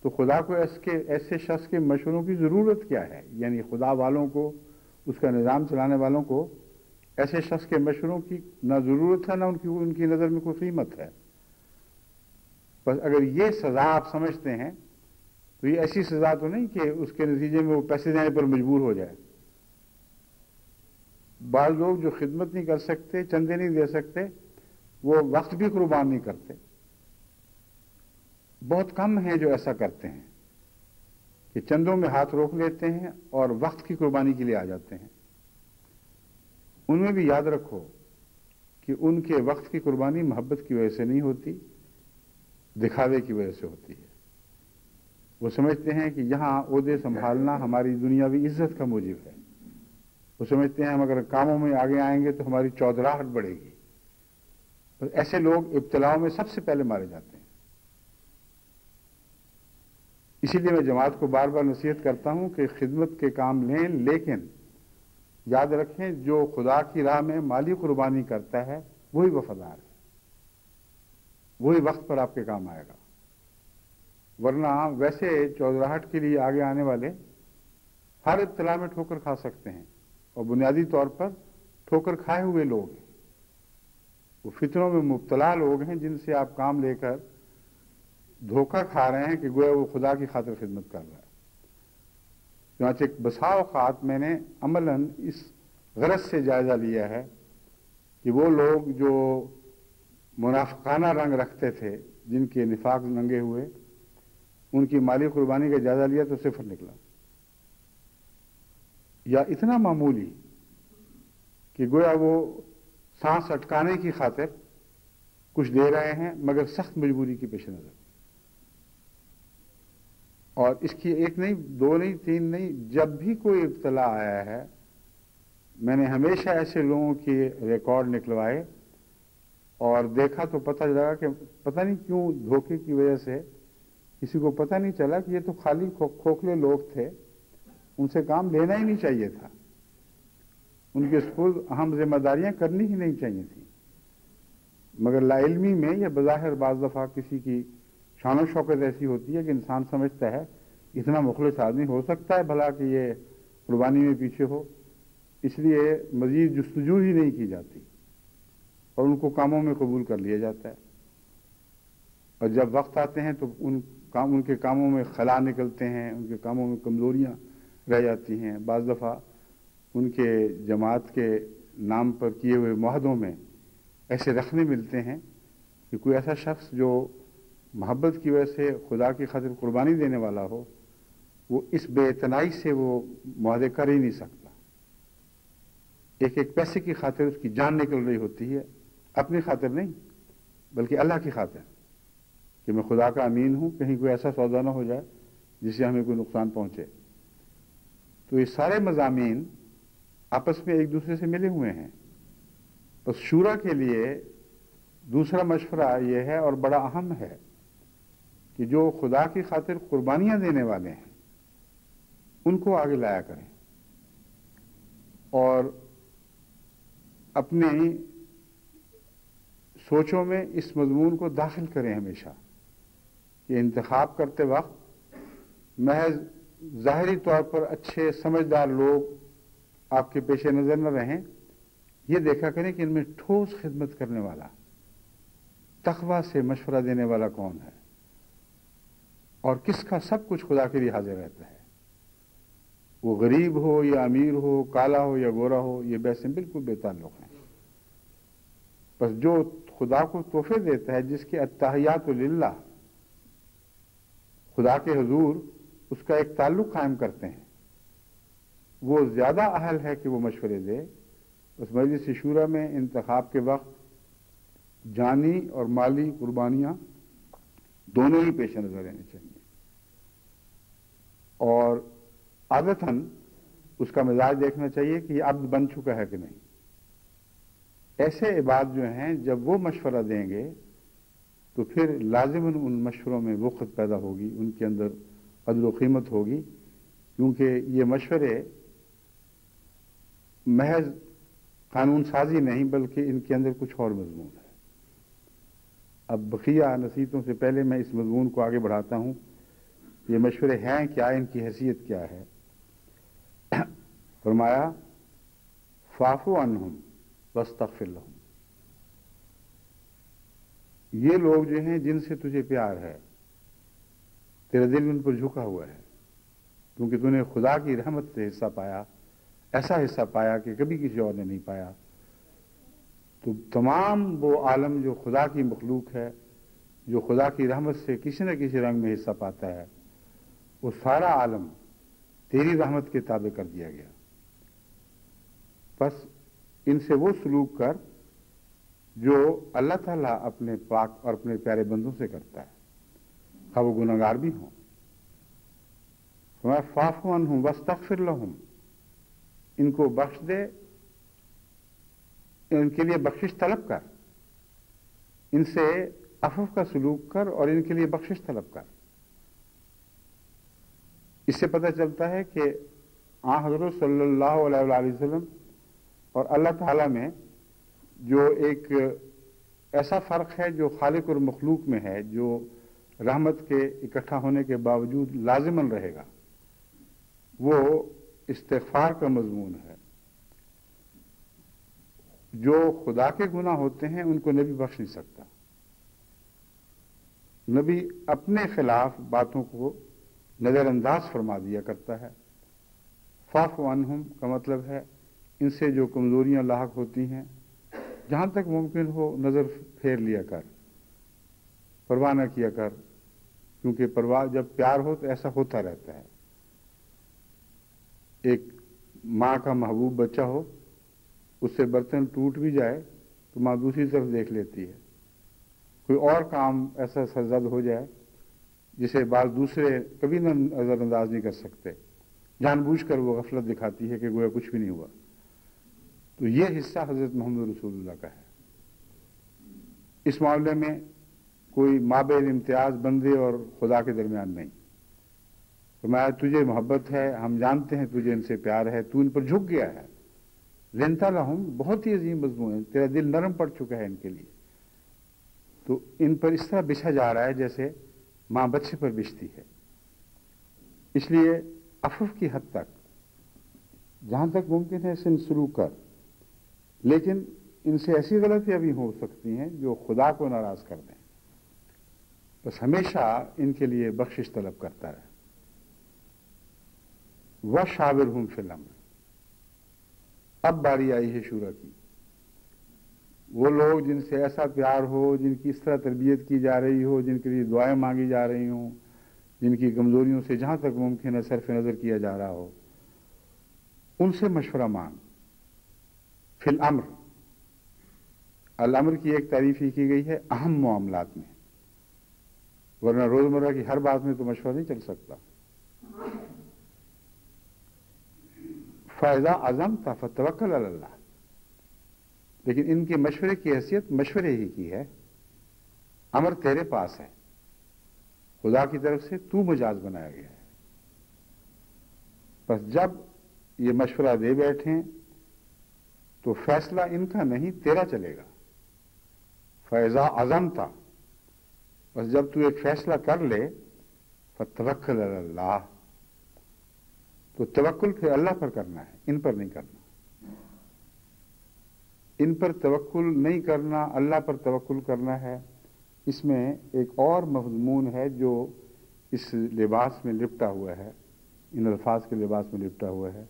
تو خدا کو ایسے شخص کے مشوروں کی ضرورت کیا ہے؟ یعنی خدا والوں کو، اس کا نظام چلانے والوں کو ایسے شخص کے مشوروں کی نہ ضرورت ہے، نہ ان کی نظر میں کوئی قیمت ہے۔ بس اگر یہ سزا آپ سمجھتے ہیں تو یہ ایسی سزا تو نہیں کہ اس کے نتیجے میں وہ پیسے دینے پر مجبور ہو جائے۔ بعض لوگ جو خدمت نہیں کر سکتے، چندے نہیں دے سکتے، وہ وقت بھی قربان نہیں کرتے۔ بہت کم ہیں جو ایسا کرتے ہیں کہ چندوں میں ہاتھ روک لیتے ہیں اور وقت کی قربانی کے لیے آ جاتے ہیں۔ ان میں بھی یاد رکھو کہ ان کے وقت کی قربانی محبت کی وجہ سے نہیں ہوتی، دکھاوے کی وجہ سے ہوتی ہے۔ وہ سمجھتے ہیں کہ یہاں عہدے سنبھالنا ہماری دنیاوی عزت کا موجب ہے۔ وہ سمجھتے ہیں ہم اگر کاموں میں آگے آئیں گے تو ہماری چودراہٹ بڑھے گی۔ ایسے لوگ ابتلاؤں میں سب سے پہلے مارے جاتے ہیں۔ اسی لیے میں جماعت کو بار بار نصیحت کرتا ہوں کہ خدمت کے کام لیں، لیکن یاد رکھیں جو خدا کی راہ میں مالی قربانی کرتا ہے وہی وفادار ہے، وہی وقت پر آپ کے کام آئے گا۔ ورنہ ویسے چودراہٹ کے لیے آگے آنے والے ہر ابتلا میں ٹھوکر کھا سکتے ہیں، اور بنیادی طور پر ٹھوکر کھائے ہوئے لوگ ہیں، وہ فتنوں میں مبتلا لوگ ہیں جن سے آپ کام لے کر دھوکہ کھا رہے ہیں کہ گویا وہ خدا کی خاطر خدمت کر رہا ہے۔ چنانچہ بسا اوقات میں نے عملاً اس غرض سے جائزہ لیا ہے کہ وہ لوگ جو منافقانہ رنگ رکھتے تھے، جن کے نفاق ننگے ہوئے، ان کی مالی قربانی کا جائزہ لیا تو صفر نکلا، یا اتنا معمولی کہ گویا وہ سانس اٹکانے کی خاطر کچھ دے رہے ہیں مگر سخت مجبوری کی پیش نظر۔ اور اس کی ایک نہیں، دو نہیں، تین نہیں، جب بھی کوئی ابتلا آیا ہے میں نے ہمیشہ ایسے لوگوں کے ریکارڈ نکلوائے اور دیکھا تو پتہ لگا کہ پتہ نہیں کیوں دھوکے کی وجہ سے کسی کو پتہ نہیں چلا کہ یہ تو خالی کھوکھلے لوگ تھے، ان سے کام لینا ہی نہیں چاہیے تھا، ان کے سپرد اہم ذمہ داریاں کرنی ہی نہیں چاہیے تھیں، مگر لا علمی میں یا بظاہر بعض دفعہ کسی کی شان و شوکت ایسی ہوتی ہے کہ انسان سمجھتا ہے اتنا مخلص آدمی ہو سکتا ہے بھلا کہ یہ قربانی میں پیچھے ہو، اس لیے مزید جستجو ہی نہیں کی جاتی اور ان کو کاموں میں قبول کر لیا جاتا ہے، اور جب وقت آتے ہیں تو ان کے کاموں میں خلا نکلتے ہیں، ان کے کاموں میں کمزوریاں رہ جاتی ہیں۔ بعض دفعہ ان کے جماعت کے نام پر کیے ہوئے معاہدوں میں ایسے رکھنے ملتے ہیں کہ کوئی ایسا شخص جو محبت کی وجہ سے خدا کی خاطر قربانی دینے والا ہو، وہ اس بے اعتنائی سے وہ معاہدے کر ہی نہیں سکتا۔ ایک ایک پیسے کی خاطر اس کی جان نکل رہی ہوتی ہے، اپنی خاطر نہیں بلکہ اللہ کی خاطر، کہ میں خدا کا امین ہوں، کہیں کوئی ایسا سودا نہ ہو جائے جس سے ہمیں کوئی نقصان پہنچے۔ تو یہ سارے مضامین آپس میں ایک دوسرے سے ملے ہوئے ہیں۔ بس شورا کے لیے دوسرا مشورہ یہ ہے اور بڑا اہم ہے کہ جو خدا کی خاطر قربانیاں دینے والے ہیں ان کو آگے لایا کریں، اور اپنی سوچوں میں اس مضمون کو داخل کریں ہمیشہ کہ انتخاب کرتے وقت محض ظاہری طور پر اچھے سمجھدار لوگ آپ کے پیش نظر نہ رہیں، یہ دیکھا کریں کہ ان میں ٹھوس خدمت کرنے والا، تقویٰ سے مشورہ دینے والا کون ہے، اور کس کا سب کچھ خدا کے لیے حاضر رہتا ہے۔ وہ غریب ہو یا امیر ہو، کالا ہو یا گورا ہو، یہ بحثیں بالکل بے تعلق ہیں۔ بس جو خدا کو تحفے دیتا ہے، جس کے التحیات للہ خدا کے حضور اس کا ایک تعلق قائم کرتے ہیں، وہ زیادہ اہل ہے کہ وہ مشورے دے۔ اس مجلس شورا میں انتخاب کے وقت جانی اور مالی قربانیاں دونوں ہی پیش نظر رہنے چاہیے، اور عادتاً اس کا مزاج دیکھنا چاہیے کہ یہ عبد بن چکا ہے کہ نہیں۔ ایسے عباد جو ہیں جب وہ مشورہ دیں گے تو پھر لازماً ان مشوروں میں وقت پیدا ہوگی، ان کے اندر قدر و قیمت ہوگی، کیونکہ یہ مشورے محض قانون سازی نہیں بلکہ ان کے اندر کچھ اور مضمون ہے۔ اب بقیہ نصیحتوں سے پہلے میں اس مضمون کو آگے بڑھاتا ہوں۔ یہ مشورے ہیں کیا، ان کی حیثیت کیا ہے؟ فرمایا فاعف عنہم واستغفر لہم۔ یہ لوگ جو ہیں جن سے تجھے پیار ہے، تیرا دل ان پر جھکا ہوا ہے، کیونکہ تو نے خدا کی رحمت سے حصہ پایا، ایسا حصہ پایا کہ کبھی کسی اور نے نہیں پایا۔ تو تمام وہ عالم جو خدا کی مخلوق ہے، جو خدا کی رحمت سے کسی نہ کسی رنگ میں حصہ پاتا ہے، وہ سارا عالم تیری رحمت کے تابع کر دیا گیا۔ بس ان سے وہ سلوک کر جو اللہ تعالیٰ اپنے پاک اور اپنے پیارے بندوں سے کرتا ہے، خواہ وہ گناہگار بھی ہوں۔ فاعف عنہم واستغفر لہم، ان کو بخش دے، ان کے لیے بخشش طلب کر، ان سے عفو کا سلوک کر اور ان کے لیے بخشش طلب کر۔ اس سے پتہ چلتا ہے کہ حضرت صلی اللہ علیہ وآلہ وسلم اور اللہ تعالیٰ میں جو ایک ایسا فرق ہے جو خالق اور مخلوق میں ہے، جو رحمت کے اکٹھا ہونے کے باوجود لازماً رہے گا، وہ استغفار کا مضمون ہے۔ جو خدا کے گناہ ہوتے ہیں ان کو نبی بخش نہیں سکتا۔ نبی اپنے خلاف باتوں کو نظر انداز فرما دیا کرتا ہے۔ فاعف عنہم کا مطلب ہے ان سے جو کمزوریاں لاحق ہوتی ہیں جہاں تک ممکن ہو نظر پھیر لیا کر، پرواہ نہ کیا کر، کیونکہ پرواہ جب پیار ہو تو ایسا ہوتا رہتا ہے۔ ایک ماں کا محبوب بچہ ہو، اس سے برتن ٹوٹ بھی جائے تو ماں دوسری طرف دیکھ لیتی ہے۔ کوئی اور کام ایسا سرزد ہو جائے جسے بعض دوسرے کبھی نظر انداز نہیں کر سکتے، جان بوجھ کر وہ غفلت دکھاتی ہے کہ گویا کچھ بھی نہیں ہوا۔ تو یہ حصہ حضرت محمد رسول اللہ کا ہے۔ اس معاملے میں کوئی مابین امتیاز بندے اور خدا کے درمیان نہیں۔ فرمایا تجھے محبت ہے، ہم جانتے ہیں تجھے ان سے پیار ہے، تو ان پر جھک گیا ہے۔ لنتا لہم بہت ہی عظیم مضمون ہے، تیرا دل نرم پڑ چکا ہے ان کے لیے، تو ان پر اس طرح بچھا جا رہا ہے جیسے ماں بچے پر بچھتی ہے۔ اس لیے عفو کی حد تک جہاں تک ممکن ہے سن سلوک کر، لیکن ان سے ایسی غلطیاں بھی ہو سکتی ہیں جو خدا کو ناراض کر دیں۔ بس ہمیشہ ان کے لیے بخشش طلب کرتا رہے۔ وَشَاوِرْهُمْ فِي الْأَمْرِ، اب باری آئی ہے شورا کی۔ وہ لوگ جن سے ایسا پیار ہو، جن کی اس طرح تربیت کی جا رہی ہو، جن کے لیے دعائیں مانگی جا رہی ہوں، جن کی کمزوریوں سے جہاں تک ممکن ہے صرف نظر کیا جا رہا ہو، ان سے مشورہ مانگ۔ فی الامر، الامر کی ایک تعریف ہی کی گئی ہے اہم معاملات میں، ورنہ روزمرہ کی ہر بات میں تو مشورہ نہیں چل سکتا۔ فَإِذَا عَزَمْتَ فَتَوَكَّلْ عَلَى اللَّهِ، لیکن ان کے مشورے کی حیثیت مشورے ہی کی ہے، امر تیرے پاس ہے، خدا کی طرف سے تو مجاز بنایا گیا ہے۔ بس جب یہ مشورہ دے بیٹھیں تو فیصلہ ان کا نہیں تیرا چلے گا۔ فیضا عزم تھا، بس جب تو ایک فیصلہ کر لے فتوکل علی اللہ، تو توکل پھر اللہ پر کرنا ہے، ان پر نہیں کرنا۔ ان پر توکل نہیں کرنا، اللہ پر توکل کرنا ہے۔ اس میں ایک اور مضمون ہے جو اس لباس میں لپٹا ہوا ہے، ان الفاظ کے لباس میں لپٹا ہوا ہے،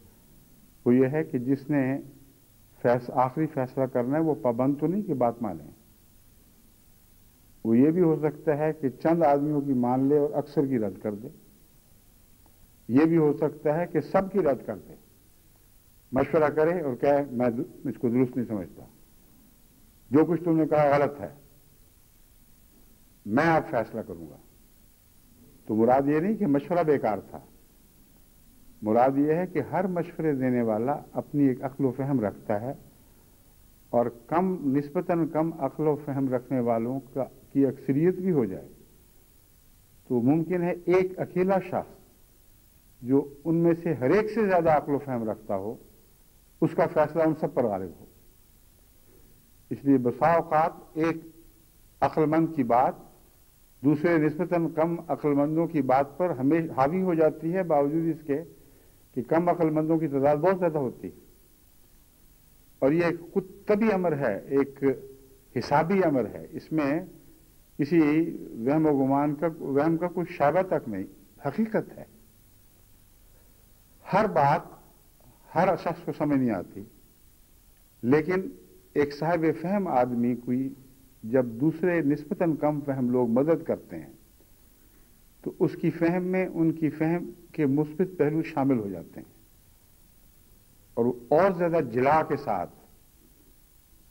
وہ یہ ہے کہ جس نے آخری فیصلہ کرنا ہے وہ پابند تو نہیں کہ بات مانیں، وہ یہ بھی ہو سکتا ہے کہ چند آدمیوں کی مان لے اور اکثر کی رد کر دے، یہ بھی ہو سکتا ہے کہ سب کی رد کر دے، مشورہ کرے اور کہے میں اس کو درست نہیں سمجھتا، جو کچھ تم نے کہا غلط ہے، میں اب فیصلہ کروں گا۔ تو مراد یہ نہیں کہ مشورہ بیکار تھا، مراد یہ ہے کہ ہر مشورے دینے والا اپنی ایک عقل و فہم رکھتا ہے، اور نسبتاً کم عقل و فہم رکھنے والوں کی اکثریت بھی ہو جائے تو ممکن ہے ایک اکیلا شخص جو ان میں سے ہر ایک سے زیادہ عقل و فہم رکھتا ہو، اس کا فیصلہ ان سب پر غالب ہو۔ اس لیے بسا اوقات ایک عقل مند کی بات دوسرے نسبتاً کم عقل مندوں کی بات پر ہمیشہ حاوی ہو جاتی ہے، باوجود اس کے کہ کم عقل مندوں کی تعداد بہت زیادہ ہوتی ہے، اور یہ ایک طبی امر ہے، ایک حسابی امر ہے، اس میں کسی وہم و گمان وہم کا کوئی شائبہ تک نہیں، حقیقت ہے۔ ہر بات ہر شخص کو سمجھ نہیں آتی، لیکن ایک صاحب فہم آدمی کوئی جب دوسرے نسبتاً کم فہم لوگ مدد کرتے ہیں تو اس کی فہم میں ان کی فہم کے مثبت پہلو شامل ہو جاتے ہیں، اور زیادہ جلا کے ساتھ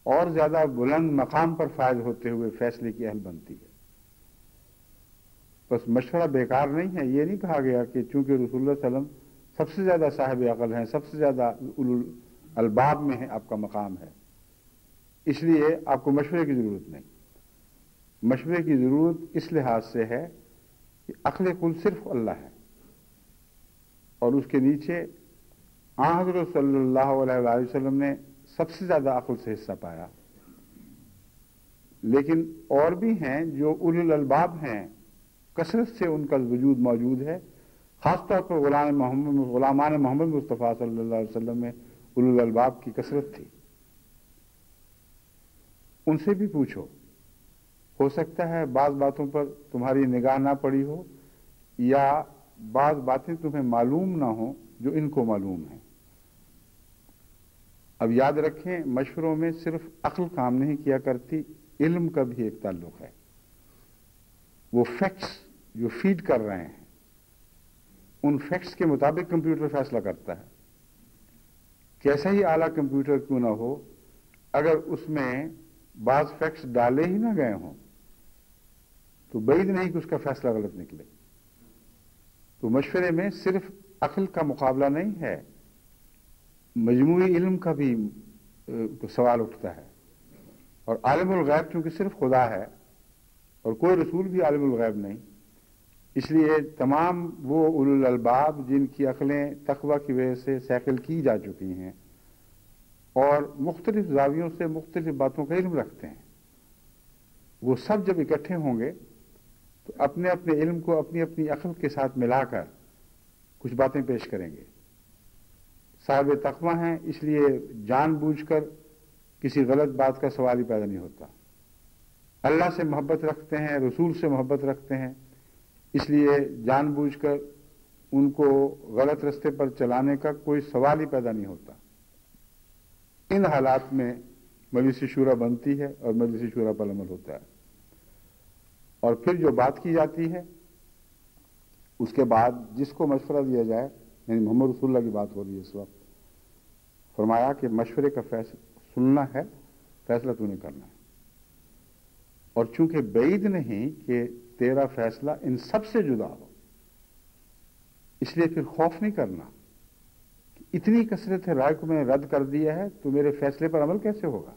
اور زیادہ بلند مقام پر فائز ہوتے ہوئے فیصلے کی اہل بنتی ہے۔ بس مشورہ بیکار نہیں ہے، یہ نہیں کہا گیا کہ چونکہ رسول اللہ صلی اللہ علیہ وسلم سب سے زیادہ صاحب عقل ہیں، سب سے زیادہ اولو الالباب میں ہے آپ کا مقام ہے، اس لیے آپ کو مشورے کی ضرورت نہیں۔ مشورے کی ضرورت اس لحاظ سے ہے کہ عقل کل صرف اللہ ہے، اور اس کے نیچے حضرت صلی اللہ علیہ وآلہ وسلم نے سب سے زیادہ عقل سے حصہ پایا، لیکن اور بھی ہیں جو اولو الالباب ہیں، کثرت سے ان کا وجود موجود ہے، خاص طور پر غلامان محمد مصطفیٰ صلی اللہ علیہ وسلم میں اولو الالباب کی کثرت تھی۔ ان سے بھی پوچھو، ہو سکتا ہے بعض باتوں پر تمہاری نگاہ نہ پڑی ہو، یا بعض باتیں تمہیں معلوم نہ ہوں جو ان کو معلوم ہیں۔ اب یاد رکھیں، مشوروں میں صرف عقل کام نہیں کیا کرتی، علم کا بھی ایک تعلق ہے۔ وہ فیکٹس جو فیڈ کر رہے ہیں، ان فیکٹس کے مطابق کمپیوٹر فیصلہ کرتا ہے۔ کیسا ہی اعلیٰ کمپیوٹر کیوں نہ ہو، اگر اس میں بعض فیکٹس ڈالے ہی نہ گئے ہوں تو بعید نہیں کہ اس کا فیصلہ غلط نکلے۔ تو مشورے میں صرف عقل کا مقابلہ نہیں ہے، مجموعی علم کا بھی سوال اٹھتا ہے، اور عالم الغیب چونکہ صرف خدا ہے اور کوئی رسول بھی عالم الغیب نہیں، اس لیے تمام وہ اولو الالباب جن کی عقلیں تقویٰ کی وجہ سے سیکل کی جا چکی ہیں اور مختلف زاویوں سے مختلف باتوں کا علم رکھتے ہیں، وہ سب جب اکٹھے ہوں گے تو اپنے اپنے علم کو اپنی اپنی عقل کے ساتھ ملا کر کچھ باتیں پیش کریں گے۔ صاحب تقویٰ ہیں، اس لیے جان بوجھ کر کسی غلط بات کا سوال ہی پیدا نہیں ہوتا۔ اللہ سے محبت رکھتے ہیں، رسول سے محبت رکھتے ہیں، اس لیے جان بوجھ کر ان کو غلط رستے پر چلانے کا کوئی سوال ہی پیدا نہیں ہوتا۔ ان حالات میں مجلس شورا بنتی ہے اور مجلس شورا پر عمل ہوتا ہے، اور پھر جو بات کی جاتی ہے اس کے بعد جس کو مشورہ دیا جائے، یعنی محمد رسول اللہ کی بات ہو رہی ہے اس وقت، فرمایا کہ مشورے کا فیصلہ سننا ہے، فیصلہ تو نہیں کرنا ہے، اور چونکہ بعید نہیں کہ تیرا فیصلہ ان سب سے جدا ہو، اس لیے پھر خوف نہیں کرنا کہ اتنی کثرت ہے، رائے کو میں نے رد کر دیا ہے تو میرے فیصلے پر عمل کیسے ہوگا،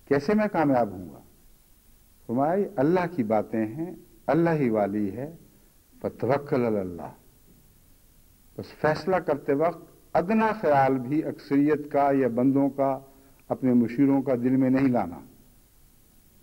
کیسے میں کامیاب ہوں گا۔ فرمایا اللہ کی باتیں ہیں، اللہ ہی والی ہے، فتوکل علی اللہ۔ بس فیصلہ کرتے وقت ادنا خیال بھی اکثریت کا یا بندوں کا، اپنے مشیروں کا دل میں نہیں لانا،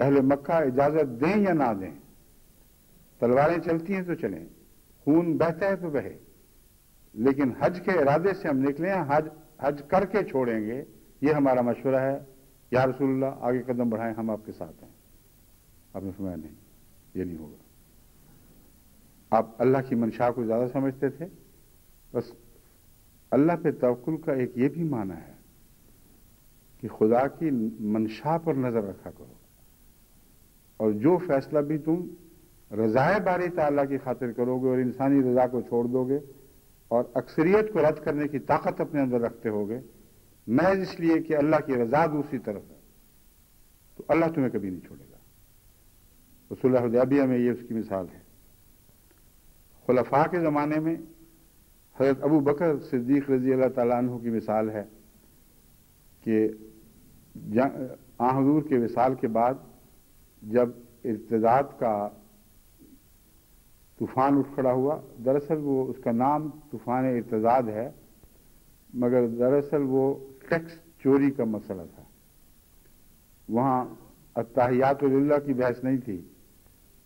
اہل مکہ اجازت دیں یا نہ دیں، تلواریں چلتی ہیں تو چلیں، خون بہتا ہے تو بہے، لیکن حج کے ارادے سے ہم نکلے ہیں، حج کر کے چھوڑیں گے، یہ ہمارا مشورہ ہے، یا رسول اللہ آگے قدم بڑھائیں، ہم آپ کے ساتھ ہیں۔ آپ نے فرمایا نہیں، یہ نہیں ہوگا۔ آپ اللہ کی منشا کو زیادہ سمجھتے تھے، بس اللہ پہ توکل کا ایک یہ بھی معنی ہے کہ خدا کی منشا پر نظر رکھا کرو، اور جو فیصلہ بھی تم رضائے باری تعالیٰ کی خاطر کرو گے اور انسانی رضا کو چھوڑ دو گے اور اکثریت کو رد کرنے کی طاقت اپنے اندر رکھتے ہوگے محض اس لیے کہ اللہ کی رضا دوسری طرف ہے، تو اللہ تمہیں کبھی نہیں چھوڑے گا۔ صلح حدیبیہ میں یہ اس کی مثال ہے۔ خلفاء کے زمانے میں حضرت ابو بکر صدیق رضی اللہ تعالیٰ عنہ کی مثال ہے کہ حضور کے وصال کے بعد جب ارتداد کا طوفان اٹھ کھڑا ہوا، دراصل وہ اس کا نام طوفان ارتداد ہے، مگر دراصل وہ ٹیکس چوری کا مسئلہ تھا۔ وہاں التحیات للہ کی بحث نہیں تھی،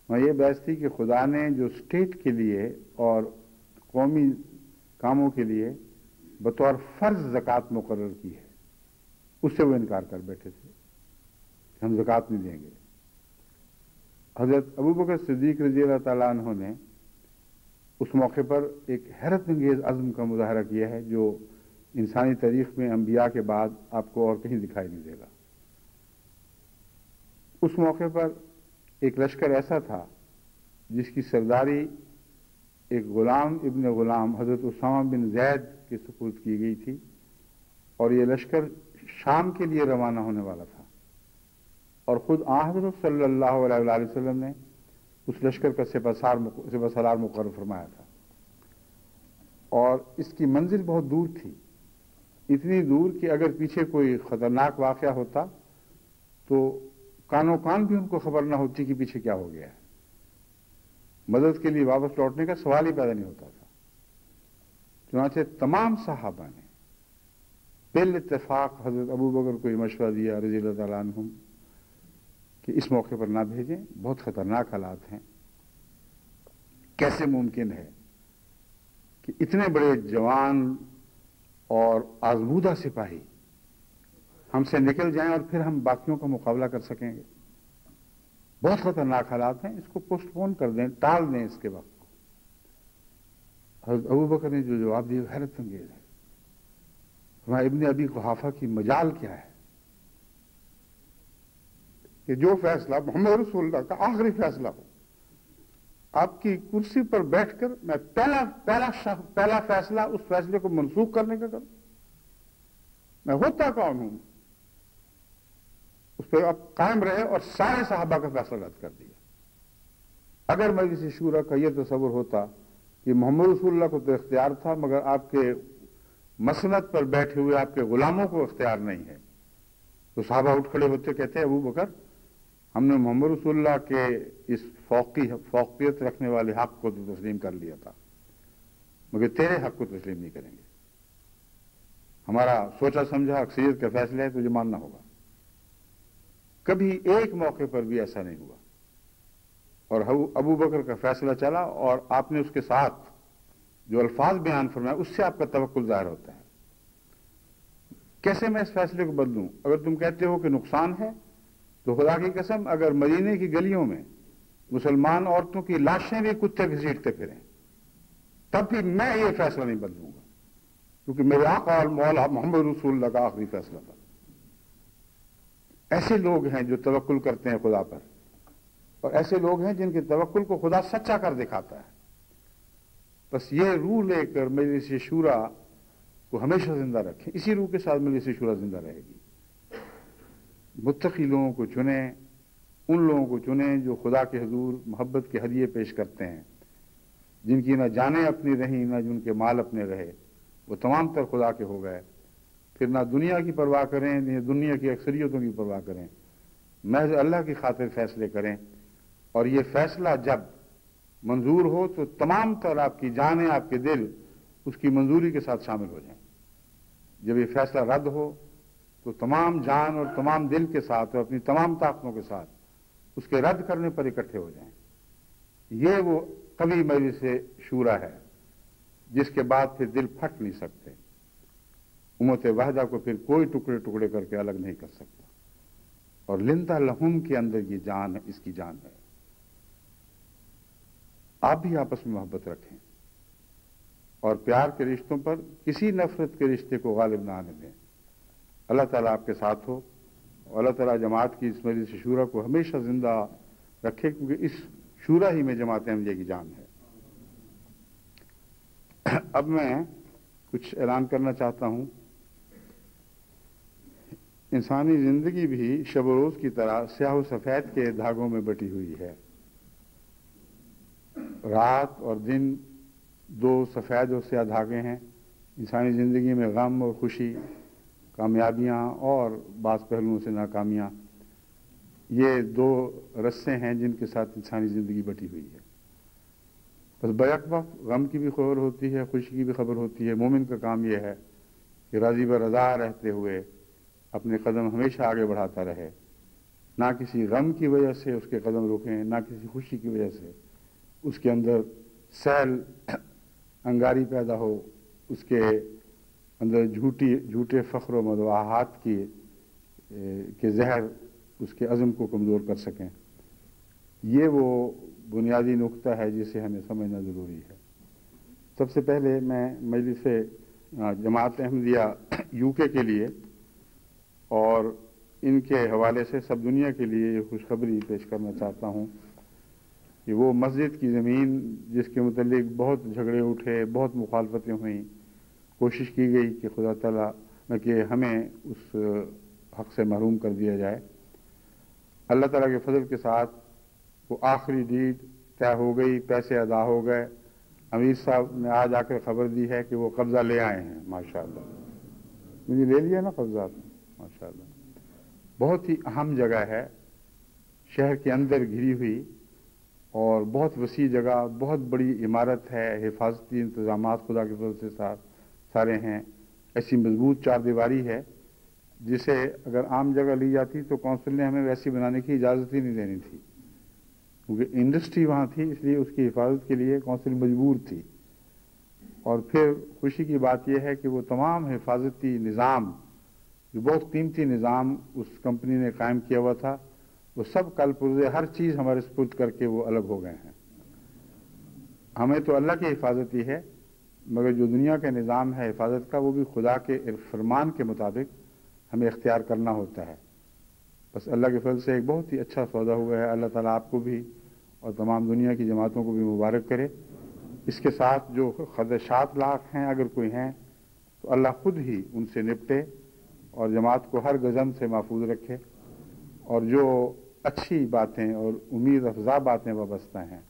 وہاں یہ بحث تھی کہ خدا نے جو اسٹیٹ کے لیے اور قومی کاموں کے لیے بطور فرض زکوٰۃ مقرر کی ہے، اس سے وہ انکار کر بیٹھے تھے کہ ہم زکوٰۃ نہیں دیں گے۔ حضرت ابوبکر صدیق رضی اللہ تعالیٰ عنہ نے اس موقع پر ایک حیرت انگیز عزم کا مظاہرہ کیا ہے جو انسانی تاریخ میں انبیاء کے بعد آپ کو اور کہیں دکھائی نہیں دے گا۔ اس موقع پر ایک لشکر ایسا تھا جس کی سرداری ایک غلام ابن غلام حضرت اسامہ بن زید کے سپرد کی گئی تھی، اور یہ لشکر شام کے لیے روانہ ہونے والا تھا، اور خود حضرت صلی اللہ علیہ وآلہ وسلم نے اس لشکر کا سپہ سالار مقرر فرمایا تھا، اور اس کی منزل بہت دور تھی، اتنی دور کہ اگر پیچھے کوئی خطرناک واقعہ ہوتا تو کانوں کان بھی ان کو خبر نہ ہوتی کہ پیچھے کیا ہو گیا ہے، مدد کے لیے واپس لوٹنے کا سوال ہی پیدا نہیں ہوتا تھا۔ چنانچہ تمام صحابہ نے بال اتفاق حضرت ابوبکر کو یہ مشورہ دیا رضی اللہ تعالیٰ عنہم کہ اس موقع پر نہ بھیجیں، بہت خطرناک حالات ہیں، کیسے ممکن ہے کہ اتنے بڑے جوان اور آزمودہ سپاہی ہم سے نکل جائیں اور پھر ہم باقیوں کا مقابلہ کر سکیں گے، بہت خطرناک حالات ہیں، اس کو پوسٹ پون کر دیں، ٹال دیں اس کے وقت کو۔ حضرت ابوبکر نے جو جواب دیا حیرت انگیز ہے۔ ہمارے ابن ابی قحافہ کی مجال کیا ہے کہ جو فیصلہ محمد رسول اللہ کا آخری فیصلہ ہو، آپ کی کرسی پر بیٹھ کر میں پہلا فیصلہ اس فیصلے کو منسوخ کرنے کا کروں، میں ہوتا کون ہوں، اس پہ اب قائم رہے اور سارے صحابہ کا فیصلہ رد کر دیا۔ اگر مجلس شورا کا یہ تصور ہوتا کہ محمد رسول اللہ کو تو اختیار تھا مگر آپ کے مسند پر بیٹھے ہوئے آپ کے غلاموں کو اختیار نہیں ہے، تو صحابہ اٹھ کھڑے ہوتے کہتے ہیں ابو بکر ہم نے محمد رسول اللہ کے اس فوقیت رکھنے والے حق کو تو تسلیم کر لیا تھا، مگر تیرے حق کو تسلیم نہیں کریں گے، ہمارا سوچا سمجھا اکثریت کا فیصلہ ہے، تجھے ماننا ہوگا۔ کبھی ایک موقع پر بھی ایسا نہیں ہوا، اور ابو بکر کا فیصلہ چلا اور آپ نے اس کے ساتھ جو الفاظ بیان فرمایا اس سے آپ کا توکل ظاہر ہوتا ہے۔ کیسے میں اس فیصلے کو بدلوں؟ اگر تم کہتے ہو کہ نقصان ہے تو خدا کی قسم اگر مدینے کی گلیوں میں مسلمان عورتوں کی لاشیں بھی کتے گھسیٹتے پھریں تب بھی میں یہ فیصلہ نہیں بدلوں گا، کیونکہ میرے آقا اور مولا محمد رسول اللہ کا آخری فیصلہ تھا۔ ایسے لوگ ہیں جو توکل کرتے ہیں خدا پر، اور ایسے لوگ ہیں جن کے توکل کو خدا سچا کر دکھاتا ہے۔ بس یہ روح لے کر مجلس شورا کو ہمیشہ زندہ رکھیں، اسی روح کے ساتھ مجلس شورا زندہ رہے گی۔ متقی لوگوں کو چنیں، ان لوگوں کو چنیں جو خدا کے حضور محبت کے ہدیے پیش کرتے ہیں، جن کی نہ جانیں اپنی رہیں نہ جن کے مال اپنے رہے، وہ تمام تر خدا کے ہو گئے، پھر نہ دنیا کی پرواہ کریں نہ دنیا کی اکثریتوں کی پرواہ کریں، محض اللہ کی خاطر فیصلے کریں، اور یہ فیصلہ جب منظور ہو تو تمام تر آپ کی جانیں آپ کے دل اس کی منظوری کے ساتھ شامل ہو جائیں۔ جب یہ فیصلہ رد ہو تو تمام جان اور تمام دل کے ساتھ اور اپنی تمام طاقتوں کے ساتھ اس کے رد کرنے پر اکٹھے ہو جائیں۔ یہ وہ قوی مجلس شورا ہے جس کے بعد پھر دل پھٹ نہیں سکتے، امت واحدہ کو پھر کوئی ٹکڑے ٹکڑے کر کے الگ نہیں کر سکتا، اور لندہ لہم کے اندر یہ جان ہے، اس کی جان ہے۔ آپ بھی آپس میں محبت رکھیں اور پیار کے رشتوں پر کسی نفرت کے رشتے کو غالب نہ آنے دیں۔ اللہ تعالیٰ آپ کے ساتھ ہو، اور اللہ تعالیٰ جماعت کی اس مجلس شورا کو ہمیشہ زندہ رکھے، کیونکہ اس شورا ہی میں جماعت احمدیہ کی جان ہے۔ اب میں کچھ اعلان کرنا چاہتا ہوں۔ انسانی زندگی بھی شب و روز کی طرح سیاہ و سفید کے دھاگوں میں بٹی ہوئی ہے۔ رات اور دن دو سفید اور سیاہ دھاگے ہیں۔ انسانی زندگی میں غم اور خوشی، کامیابیاں اور بعض پہلوؤں سے ناکامیاں، یہ دو رسے ہیں جن کے ساتھ انسانی زندگی بٹی ہوئی ہے۔ بس بیک وقت غم کی بھی خبر ہوتی ہے، خوشی کی بھی خبر ہوتی ہے۔ مومن کا کام یہ ہے کہ راضی برضا رہتے ہوئے اپنے قدم ہمیشہ آگے بڑھاتا رہے، نہ کسی غم کی وجہ سے اس کے قدم رکیں، نہ کسی خوشی کی وجہ سے اس کے اندر سیل انگاری پیدا ہو، اس کے اندر جھوٹے فخر و مداحات کے زہر اس کے عزم کو کمزور کر سکیں۔ یہ وہ بنیادی نقطہ ہے جسے ہمیں سمجھنا ضروری ہے۔ سب سے پہلے میں مجلس جماعت احمدیہ یو کے لیے اور ان کے حوالے سے سب دنیا کے لیے یہ خوشخبری پیش کرنا چاہتا ہوں کہ وہ مسجد کی زمین جس کے متعلق بہت جھگڑے اٹھے، بہت مخالفتیں ہوئیں، کوشش کی گئی کہ خدا تعالیٰ کہ ہمیں اس حق سے محروم کر دیا جائے، اللہ تعالیٰ کے فضل کے ساتھ وہ آخری ڈیڈ طے ہو گئی، پیسے ادا ہو گئے۔ امیر صاحب نے آج آ کر خبر دی ہے کہ وہ قبضہ لے آئے ہیں، ماشاءاللہ۔ مجھے لے لیا نا قبضہ آپ نے، ماشاءاللہ۔ بہت ہی اہم جگہ ہے، شہر کے اندر گھری ہوئی اور بہت وسیع جگہ، بہت بڑی عمارت ہے، حفاظتی انتظامات خدا کے فضل سے سارے ہیں، ایسی مضبوط چار دیواری ہے جسے اگر عام جگہ لی جاتی تو کونسل نے ہمیں ویسی بنانے کی اجازت ہی نہیں دینی تھی، کیونکہ انڈسٹری وہاں تھی، اس لیے اس کی حفاظت کے لیے کونسل مجبور تھی۔ اور پھر خوشی کی بات یہ ہے کہ وہ تمام حفاظتی نظام، جو بہت قیمتی نظام اس کمپنی نے قائم کیا ہوا تھا، وہ سب کل پرزے ہر چیز ہمارے سپرد کر کے وہ الگ ہو گئے ہیں۔ ہمیں تو اللہ کی حفاظت ہی ہے، مگر جو دنیا کا نظام ہے حفاظت کا، وہ بھی خدا کے فرمان کے مطابق ہمیں اختیار کرنا ہوتا ہے۔ بس اللہ کے فضل سے ایک بہت ہی اچھا سودا ہوا ہے۔ اللہ تعالیٰ آپ کو بھی اور تمام دنیا کی جماعتوں کو بھی مبارک کرے۔ اس کے ساتھ جو خدشات لاحق ہیں، اگر کوئی ہیں تو اللہ خود ہی ان سے نپٹے اور جماعت کو ہر غضب سے محفوظ رکھے، اور جو اچھی باتیں اور امید افزا باتیں وابستہ ہیں،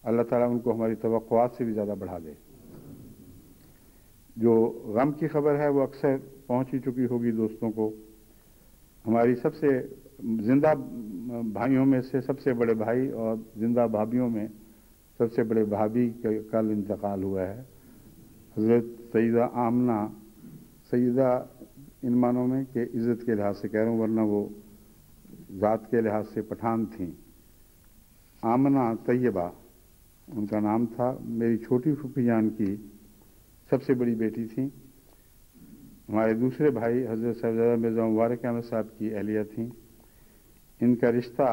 اللہ تعالیٰ ان کو ہماری توقعات سے بھی زیادہ بڑھا دے۔ جو غم کی خبر ہے وہ اکثر پہنچ ہی چکی ہوگی دوستوں کو۔ ہماری سب سے زندہ بھائیوں میں سے سب سے بڑے بھائی اور زندہ بھابھیوں میں سب سے بڑے بھابھی کا کل انتقال ہوا ہے، حضرت سیدہ آمنہ۔ سیدہ ان معنوں میں کہ عزت کے لحاظ سے کہہ رہا ہوں، ورنہ وہ ذات کے لحاظ سے پٹھان تھیں۔ آمنہ طیبہ ان کا نام تھا، میری چھوٹی پھوپھی جان کی سب سے بڑی بیٹی تھیں۔ ہمارے دوسرے بھائی حضرت صاحبزادہ مرزا مبارک احمد صاحب کی اہلیہ تھیں۔ ان کا رشتہ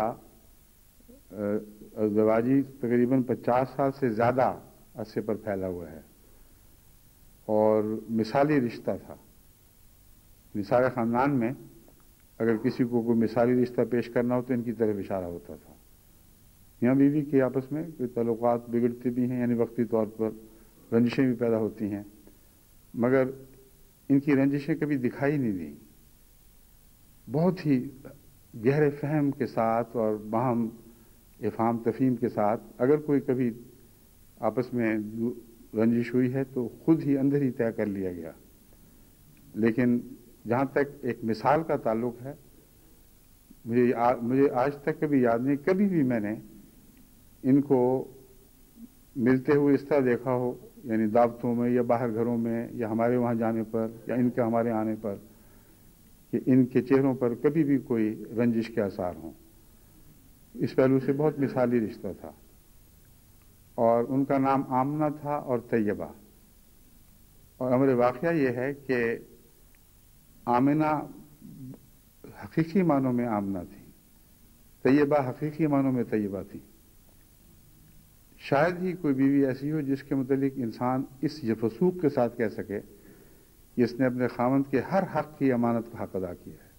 ازدواجی تقریباً 50 سال سے زیادہ عرصے پر پھیلا ہوا ہے، اور مثالی رشتہ تھا۔ سارے خاندان میں اگر کسی کو کوئی مثالی رشتہ پیش کرنا ہو تو ان کی طرف اشارہ ہوتا تھا۔ میاں بیوی کے آپس میں کوئی تعلقات بگڑتے بھی ہیں، یعنی وقتی طور پر رنجشیں بھی پیدا ہوتی ہیں، مگر ان کی رنجشیں کبھی دکھائی نہیں دیں۔ بہت ہی گہرے فہم کے ساتھ اور باہم افہام تفہیم کے ساتھ اگر کوئی کبھی آپس میں رنجش ہوئی ہے تو خود ہی اندر ہی طے کر لیا گیا۔ لیکن جہاں تک ایک مثال کا تعلق ہے، مجھے آج تک کبھی یاد نہیں کبھی بھی میں نے ان کو ملتے ہوئے اس طرح دیکھا ہو، یعنی دعوتوں میں یا باہر گھروں میں یا ہمارے وہاں جانے پر یا ان کے ہمارے آنے پر، کہ ان کے چہروں پر کبھی بھی کوئی رنجش کے آثار ہوں۔ اس پہلو سے بہت مثالی رشتہ تھا، اور ان کا نام آمنہ تھا اور طیبہ. اور امر واقعہ یہ ہے کہ آمنہ حقیقی معنوں میں آمنہ تھی، طیبہ حقیقی معنوں میں طیبہ تھی. شاید ہی کوئی بیوی ایسی ہو جس کے متعلق انسان اس وثوق کے ساتھ کہہ سکے کہ اس نے اپنے خاوند کے ہر حق کی امانت کا حق ادا کیا ہے،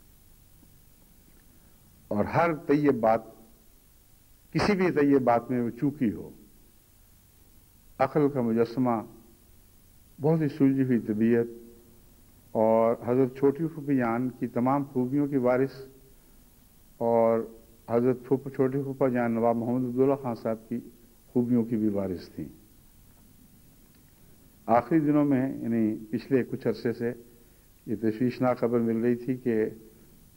اور ہر طیب بات، کسی بھی طیب بات میں وہ چوکی ہو. عقل کا مجسمہ، بہت ہی سلجھی ہوئی طبیعت، اور حضرت چھوٹی پھوپھی کی تمام خوبیوں کی وارث، اور حضرت چھوٹی پھوپھا جان نواب محمد عبداللہ خان صاحب کی خوبیوں کی بھی وارث تھیں. آخری دنوں میں یعنی پچھلے کچھ عرصے سے یہ تشویشناک خبر مل رہی تھی کہ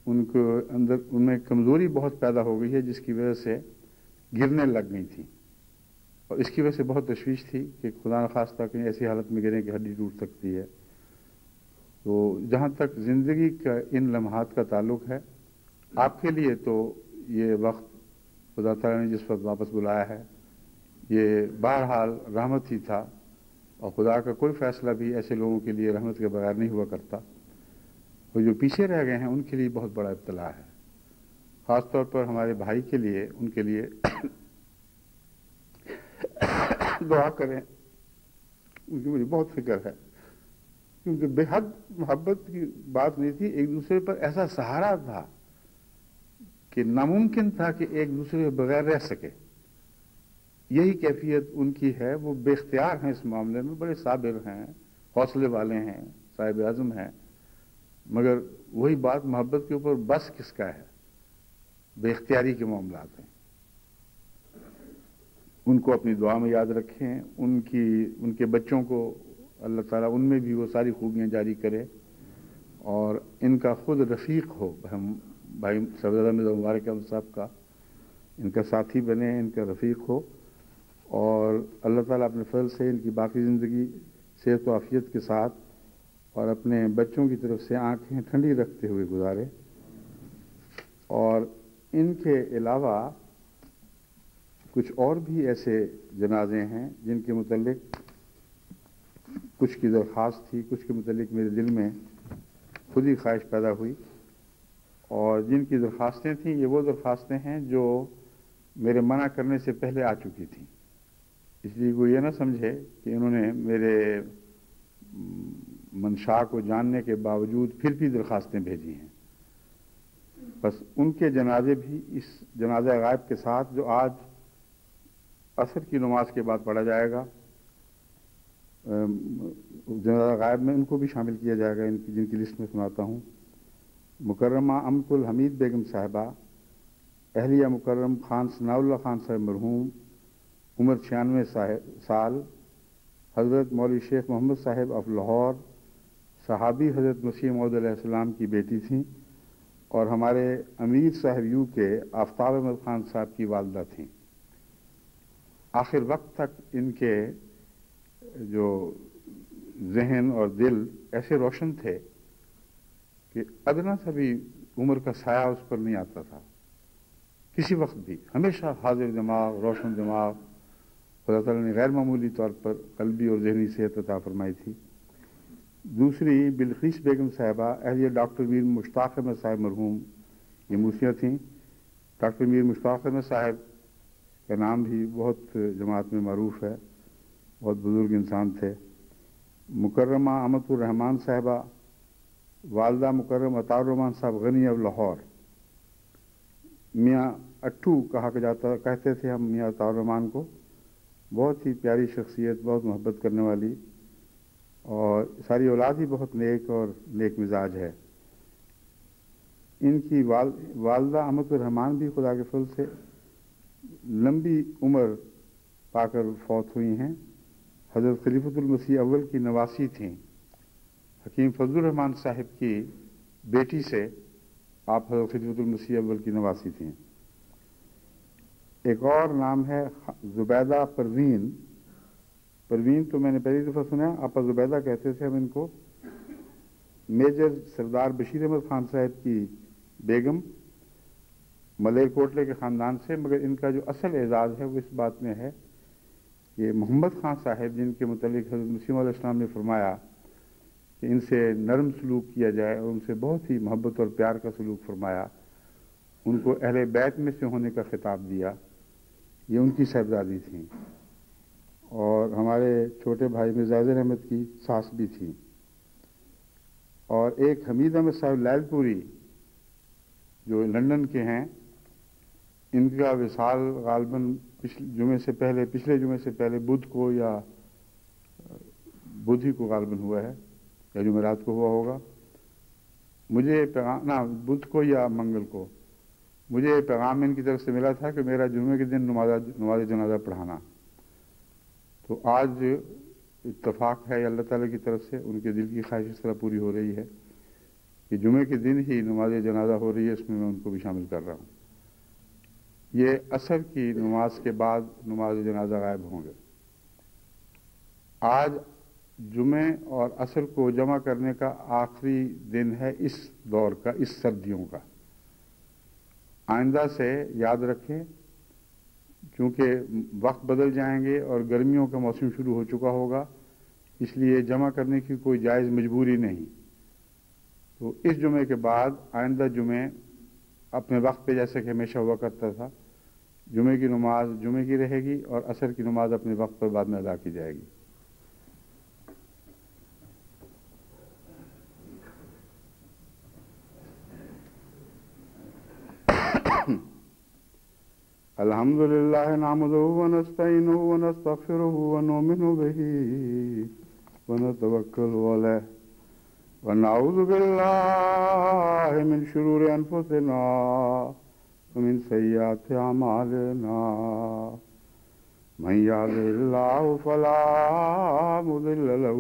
ان کو اندر ان میں کمزوری بہت پیدا ہو گئی ہے، جس کی وجہ سے گرنے لگ گئی تھیں، اور اس کی وجہ سے بہت تشویش تھی کہ خدا نخواستہ کہیں ایسی حالت میں گریں کہ ہڈی ٹوٹ سکتی ہے. تو جہاں تک زندگی کا ان لمحات کا تعلق ہے، آپ کے لیے تو یہ وقت خدا تعالیٰ نے جس وقت واپس بلایا ہے، یہ بہرحال رحمت ہی تھا، اور خدا کا کوئی فیصلہ بھی ایسے لوگوں کے لیے رحمت کے بغیر نہیں ہوا کرتا. اور جو پیچھے رہ گئے ہیں ان کے لیے بہت بڑا ابتلا ہے، خاص طور پر ہمارے بھائی کے لیے. ان کے لیے دعا کریں، ان کی مجھے بہت فکر ہے، کیونکہ بے حد محبت کی بات نہیں تھی، ایک دوسرے پر ایسا سہارا تھا کہ ناممکن تھا کہ ایک دوسرے کے بغیر رہ سکے. یہی کیفیت ان کی ہے، وہ بے اختیار ہیں اس معاملے میں، بڑے صابر ہیں، حوصلے والے ہیں، صاحب عزم ہیں، مگر وہی بات محبت کے اوپر بس کس کا ہے، بے اختیاری کے معاملات ہیں. ان کو اپنی دعا میں یاد رکھیں، ان کے بچوں کو اللہ تعالیٰ ان میں بھی وہ ساری خوبیاں جاری کرے، اور ان کا خود رفیق ہو. ہم بھائی صاحبزادہ مرزا مبارک احمد صاحب کا ان کا ساتھی بنے، ان کا رفیق ہو، اور اللہ تعالیٰ اپنے فضل سے ان کی باقی زندگی صحت و عافیت کے ساتھ اور اپنے بچوں کی طرف سے آنکھیں ٹھنڈی رکھتے ہوئے گزارے. اور ان کے علاوہ کچھ اور بھی ایسے جنازے ہیں جن کے متعلق کچھ کی درخواست تھی، کچھ کے متعلق میرے دل میں خود ہی خواہش پیدا ہوئی، اور جن کی درخواستیں تھیں یہ وہ درخواستیں ہیں جو میرے منع کرنے سے پہلے آ چکی تھیں. اس لیے وہ یہ نہ سمجھے کہ انہوں نے میرے منشا کو جاننے کے باوجود پھر بھی درخواستیں بھیجی ہیں. بس ان کے جنازے بھی اس جنازہ غائب کے ساتھ جو آج عصر کی نماز کے بعد پڑھا جائے گا، جنازہ غائب میں ان کو بھی شامل کیا جائے گا، جن کی لسٹ میں سناتا ہوں. مکرمہ امت الحمید بیگم صاحبہ، اہلیہ مکرم خان ثناء اللہ خان صاحب مرحوم، عمر 96 سال، حضرت مولوی شیخ محمد صاحب آف لاہور، صحابی حضرت مسیح موعود علیہ السلام کی بیٹی تھیں، اور ہمارے امیر صاحب یو کے آفتاب احمد خان صاحب کی والدہ تھیں. آخر وقت تک ان کے جو ذہن اور دل ایسے روشن تھے کہ ادنا سا بھی عمر کا سایہ اس پر نہیں آتا تھا، کسی وقت بھی ہمیشہ حاضر دماغ، روشن دماغ. خدا تعالیٰ نے غیر معمولی طور پر قلبی اور ذہنی صحت عطا فرمائی تھی. دوسری بلقیس بیگم صاحبہ، اہلیہ ڈاکٹر میر مشتاق احمد صاحب مرحوم، یہ موسیٰ تھیں. ڈاکٹر میر مشتاق احمد صاحب کا نام بھی بہت جماعت میں معروف ہے، بہت بزرگ انسان تھے. مکرمہ امت الرحمان صاحبہ، والدہ مکرم عطا الرحمان صاحب غنی of لاہور. میاں اٹھو کہتے تھے ہم میاں عطا الرحمان کو، بہت ہی پیاری شخصیت، بہت محبت کرنے والی، اور ساری اولاد ہی بہت نیک اور نیک مزاج ہے. ان کی والدہ امت الرحمان بھی خدا کے فضل سے لمبی عمر پا کر فوت ہوئی ہیں. حضرت خلیفۃ المسیح اول کی نواسی تھیں. حکیم فضل الرحمان صاحب کی بیٹی سے آپ حضرت خلیفۃ المسیح اول کی نواسی تھیں. ایک اور نام ہے زبیدہ پروین. پروین تو میں نے پہلی دفعہ سنا، آپا زبیدہ کہتے تھے ہم ان کو. میجر سردار بشیر احمد خان صاحب کی بیگم، ملیر کوٹلے کے خاندان سے، مگر ان کا جو اصل اعزاز ہے وہ اس بات میں ہے کہ محمد خان صاحب، جن کے متعلق حضرت مسیح علیہ السلام نے فرمایا کہ ان سے نرم سلوک کیا جائے اور ان سے بہت ہی محبت اور پیار کا سلوک فرمایا، ان کو اہل بیت میں سے ہونے کا خطاب دیا، یہ ان کی صاحبزادی تھیں، اور ہمارے چھوٹے بھائی مرزا اظہر احمد کی ساس بھی تھی، اور ایک حمید احمد صاحب لال پوری جو لندن کے ہیں، ان کا وصال غالباً پچھلے جمعے سے پہلے بدھ کو یا بدھ ہی کو غالباً ہوا ہے، یا جمعرات کو ہوا ہوگا، مجھے پیغام بدھ کو یا منگل کو مجھے پیغام ان کی طرف سے ملا تھا کہ میرا جمعے کے دن نماز جنازہ پڑھانا، تو آج اتفاق ہے اللہ تعالیٰ کی طرف سے، ان کے دل کی خواہش اس طرح پوری ہو رہی ہے کہ جمعے کے دن ہی نماز جنازہ ہو رہی ہے، اس میں ان کو بھی شامل کر رہا ہوں۔ یہ عصر کی نماز کے بعد نماز جنازہ غائب ہوں گے۔ آج جمعے اور عصر کو جمع کرنے کا آخری دن ہے اس دور کا، اس سردیوں کا۔ آئندہ سے یاد رکھیں، چونکہ وقت بدل جائیں گے اور گرمیوں کا موسم شروع ہو چکا ہوگا، اس لیے جمع کرنے کی کوئی جائز مجبوری نہیں۔ تو اس جمعے کے بعد آئندہ جمعے اپنے وقت پہ جیسے کہ ہمیشہ ہوا کرتا تھا، جمعے کی نماز جمعے کی رہے گی اور عصر کی نماز اپنے وقت پر بعد میں ادا کی جائے گی۔ الحمد للہ نحمدہ ونستعینہ ونستغفرہ ونؤمن بہ ونتوکل علیہ ونعوذ باللہ من شرور انفسنا ومن سیئات اعمالنا من یهده اللہ فلا مضل له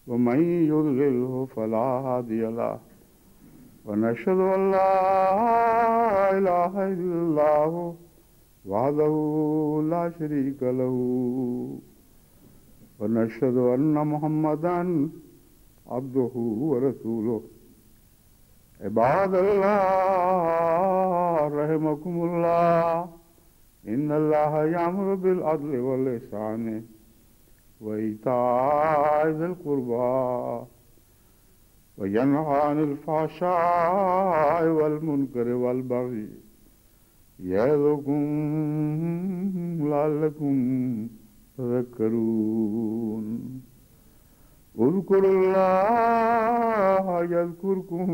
ومن یضللہ فلا ہادی له ونشهد ان لا اله الا الله وحده لا شريك له ونشهد ان محمدا عبده ورسوله عباد الله رحمكم الله ان الله يأمر بالعدل والإحسان وإيتاء ذي القربى وينهى عن الفحشاء والمنكر والبغي يعظكم لعلكم تذكرون اذكروا الله يذكركم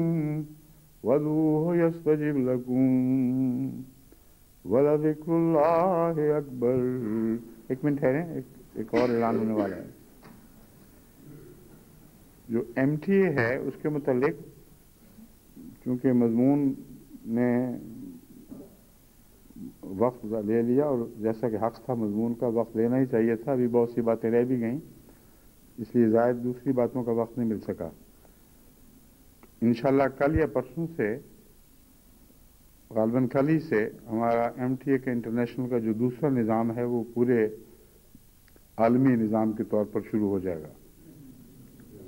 وادعوه يستجب لكم ولذكر الله اکبر۔ ایک منٹ ٹھہریں، ایک اور اعلان ہونے والا ہے۔ جو ایم ٹی اے ہے اس کے متعلق چونکہ مضمون نے وقت لے لیا، اور جیسا کہ حق تھا مضمون کا وقت لینا ہی چاہیے تھا، ابھی بہت سی باتیں رہ بھی گئیں، اس لیے زائد دوسری باتوں کا وقت نہیں مل سکا۔ انشاءاللہ کل یا پرسوں سے، غالباً کل ہی سے، ہمارا ایم ٹی اے کے انٹرنیشنل کا جو دوسرا نظام ہے وہ پورے عالمی نظام کے طور پر شروع ہو جائے گا۔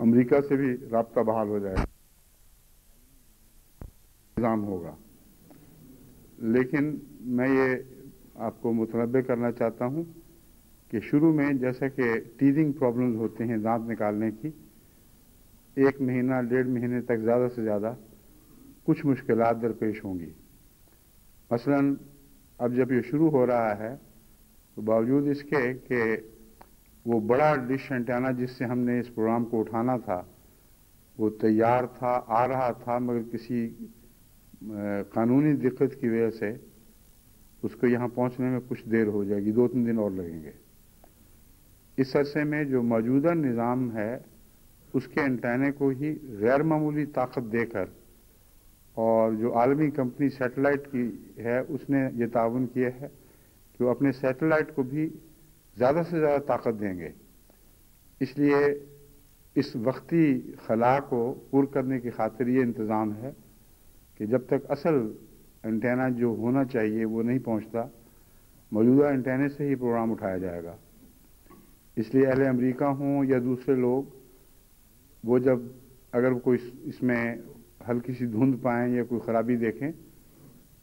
امریکہ سے بھی رابطہ بحال ہو جائے گا، نظام ہوگا۔ لیکن میں یہ آپ کو متنبہ کرنا چاہتا ہوں کہ شروع میں جیسا کہ ٹیتھنگ پرابلمز ہوتے ہیں دانت نکالنے کی، 1 مہینہ 1.5 مہینے تک زیادہ سے زیادہ کچھ مشکلات درپیش ہوں گی۔ مثلا اب جب یہ شروع ہو رہا ہے تو باوجود اس کے کہ وہ بڑا ڈش اینٹینا جس سے ہم نے اس پروگرام کو اٹھانا تھا وہ تیار تھا، آ رہا تھا، مگر کسی قانونی دقت کی وجہ سے اس کو یہاں پہنچنے میں کچھ دیر ہو جائے گی، 2-3 دن اور لگیں گے۔ اس عرصے میں جو موجودہ نظام ہے اس کے اینٹینے کو ہی غیر معمولی طاقت دے کر، اور جو عالمی کمپنی سیٹلائٹ کی ہے اس نے یہ تعاون کیا ہے کہ وہ اپنے سیٹلائٹ کو بھی زیادہ سے زیادہ طاقت دیں گے۔ اس لیے اس وقتی خلا کو پور کرنے کی خاطر یہ انتظام ہے کہ جب تک اصل اینٹینا جو ہونا چاہیے وہ نہیں پہنچتا، موجودہ اینٹینے سے ہی پروگرام اٹھایا جائے گا۔ اس لیے اہل امریکہ ہوں یا دوسرے لوگ، وہ اگر کوئی اس میں ہلکی سی دھند پائیں یا کوئی خرابی دیکھیں